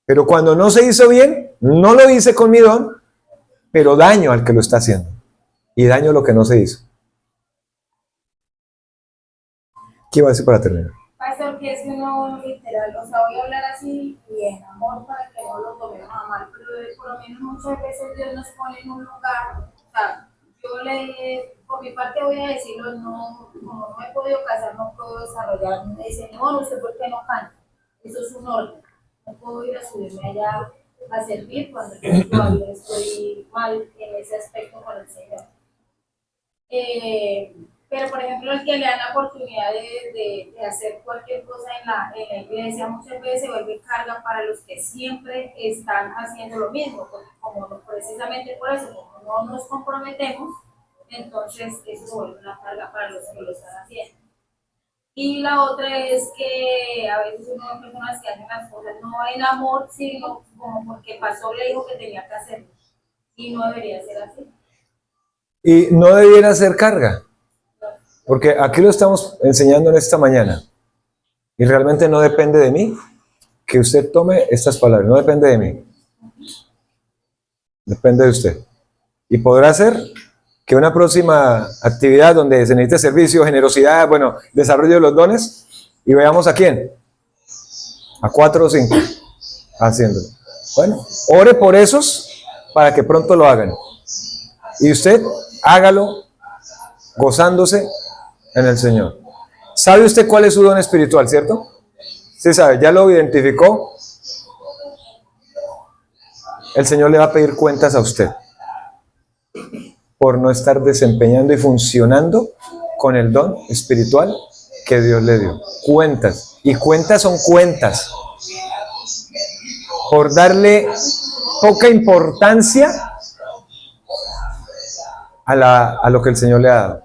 pero cuando no se hizo bien, no lo hice con mi don, pero daño al que lo está haciendo y daño lo que no se hizo. ¿Qué va a decir para terminar? Pastor, que es uno literal, o sea, voy a hablar así y en amor para que no lo tomemos a mal, pero por lo menos muchas veces Dios nos pone en un lugar, o sea, por mi parte voy a decirlo, no, como no me he podido casar, no puedo desarrollar, me dicen, no, ¿usted por qué no canta? Eso es un orden, no puedo ir a subirme allá a servir cuando yo todavía estoy mal en ese aspecto con el Señor. Pero, por ejemplo, el que le dan la oportunidad de hacer cualquier cosa en la iglesia, muchas veces se vuelve carga para los que siempre están haciendo lo mismo, porque precisamente por eso, como no nos comprometemos, entonces eso se vuelve una carga para los que lo están haciendo. Y la otra es que a veces uno ve personas que hacen las cosas no en amor, sino como porque el pastor le dijo que tenía que hacerlo, y no debería ser así. Y no debiera ser carga. Porque aquí lo estamos enseñando en esta mañana. Y realmente no depende de mí que usted tome estas palabras. No depende de mí. Depende de usted. Y podrá ser que una próxima actividad donde se necesite servicio, generosidad, bueno, desarrollo de los dones, y veamos a quién. A 4 o 5 haciéndolo. Bueno, ore por esos para que pronto lo hagan. Y usted hágalo gozándose en el Señor. ¿Sabe usted cuál es su don espiritual, cierto? Sí sabe, ya lo identificó. El Señor le va a pedir cuentas a usted por no estar desempeñando y funcionando con el don espiritual que Dios le dio. Cuentas. Y cuentas son cuentas. Por darle poca importancia a lo que el Señor le ha dado.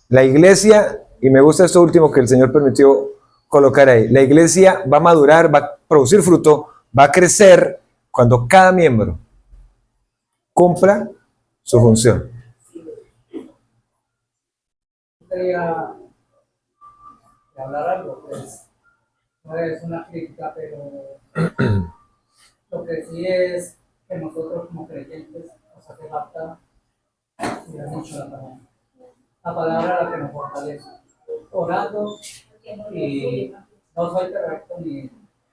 La iglesia, y me gusta esto último que el Señor permitió colocar ahí, la iglesia va a madurar, va a producir fruto, va a crecer cuando cada miembro cumpla su función. Quería hablar algo, pues no es una crítica, pero lo que sí es que nosotros como creyentes nos hace falta cuidar mucho la palabra. La palabra es la que nos fortalece. Orando, y no soy perfecto,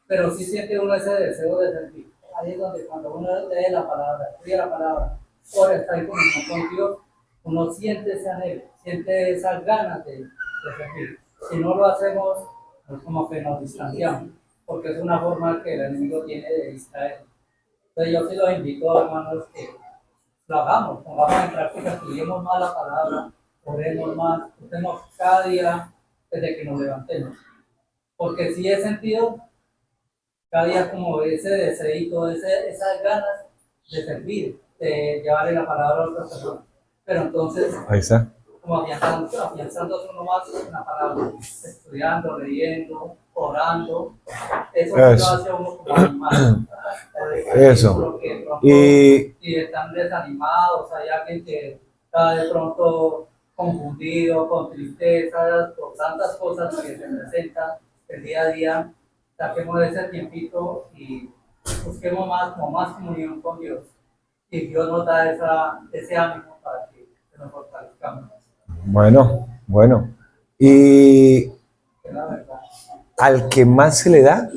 pero sí siente uno ese deseo de servir. Ahí es donde cuando uno lee la palabra, estudia la palabra, ora, está en comunión con Dios, uno siente ese anhelo, siente esas ganas de servir. Si no lo hacemos, es como que nos distanciamos, porque es una forma que el enemigo tiene de distraer. Entonces yo sí los invito, hermanos, que lo hagamos, pongamos en práctica, estudiemos más la palabra, oremos más, estemos cada día desde que nos levantemos. Porque sí he sentido cada día como ese deseito, esas ganas de servir, de llevarle la palabra a otras personas. Pero entonces, Ahí está. como afianzándose uno más en la palabra, estudiando, leyendo, orando, eso sí lo hace uno como animado. Eso. Y están desanimados, hay alguien que está de pronto confundido, con tristeza, por tantas cosas que se presentan el día a día, saquemos ese tiempito y busquemos más, como más comunión con Dios. Y Dios nos da ese ánimo para que nos fortalezcamos. Bueno. Y Es la verdad. al que más se le da,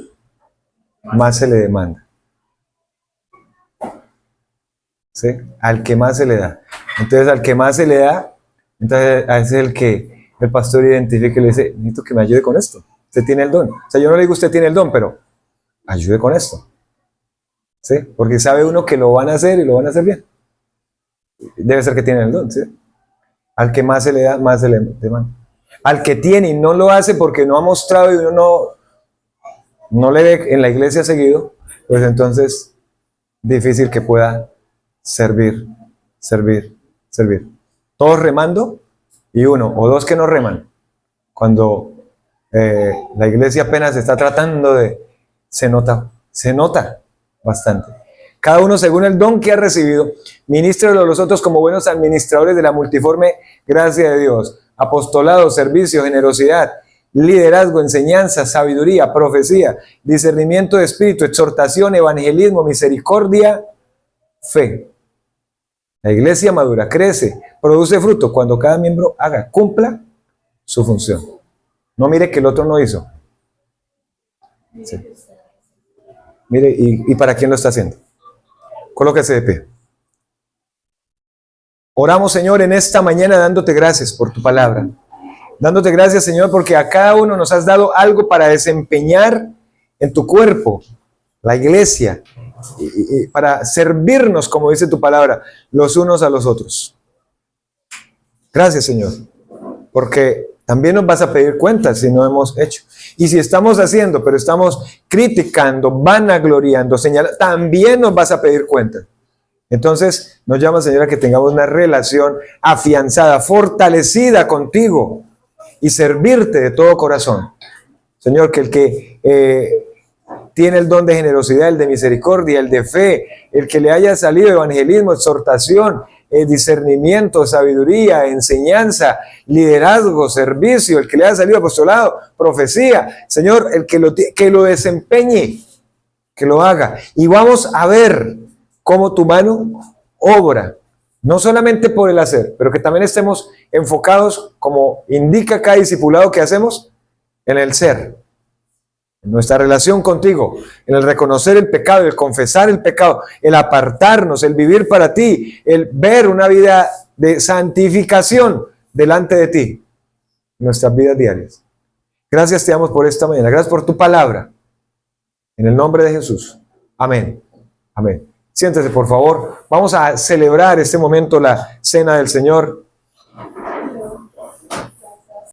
más se le demanda. ¿Sí? Al que más se le da. Entonces, al que más se le da, entonces a ese es el que el pastor identifica y le dice, necesito que me ayude con esto. Usted tiene el don. O sea, yo no le digo usted tiene el don, pero ayude con esto. ¿Sí? Porque sabe uno que lo van a hacer y lo van a hacer bien. Debe ser que tiene el don, ¿sí? Al que más se le da, más se le demanda. Al que tiene y no lo hace porque no ha mostrado y uno no le ve en la iglesia seguido, pues entonces difícil que pueda servir. Todos remando y uno o dos que no reman. Cuando la iglesia apenas está tratando se nota bastante. Cada uno según el don que ha recibido, ministrelo a los otros como buenos administradores de la multiforme gracia de Dios. Apostolado, servicio, generosidad, liderazgo, enseñanza, sabiduría, profecía, discernimiento de espíritu, exhortación, evangelismo, misericordia, fe. La iglesia madura, crece, produce fruto cuando cada miembro cumpla su función. No mire que el otro no hizo. Sí. Mire, ¿y para quién lo está haciendo? Colóquese de pie. Oramos, Señor, en esta mañana dándote gracias por tu palabra. Dándote gracias, Señor, porque a cada uno nos has dado algo para desempeñar en tu cuerpo, la iglesia, y para servirnos, como dice tu palabra, los unos a los otros. Gracias, Señor, porque también nos vas a pedir cuentas si no hemos hecho. Y si estamos haciendo, pero estamos criticando, vanagloriando, señalando, también nos vas a pedir cuentas. Entonces nos llama, Señor, a que tengamos una relación afianzada, fortalecida contigo y servirte de todo corazón. Señor, que el que tiene el don de generosidad, el de misericordia, el de fe, el que le haya salido evangelismo, exhortación, discernimiento, sabiduría, enseñanza, liderazgo, servicio, el que le haya salido apostolado, profecía, Señor, el que lo desempeñe, que lo haga. Y vamos a ver cómo tu mano obra, no solamente por el hacer, pero que también estemos enfocados, como indica cada discipulado que hacemos, en el ser. En nuestra relación contigo, en el reconocer el pecado, el confesar el pecado, el apartarnos, el vivir para ti, el ver una vida de santificación delante de ti, en nuestras vidas diarias. Gracias te damos por esta mañana, gracias por tu palabra, en el nombre de Jesús. Amén. Amén. Siéntese, por favor. Vamos a celebrar este momento, la cena del Señor.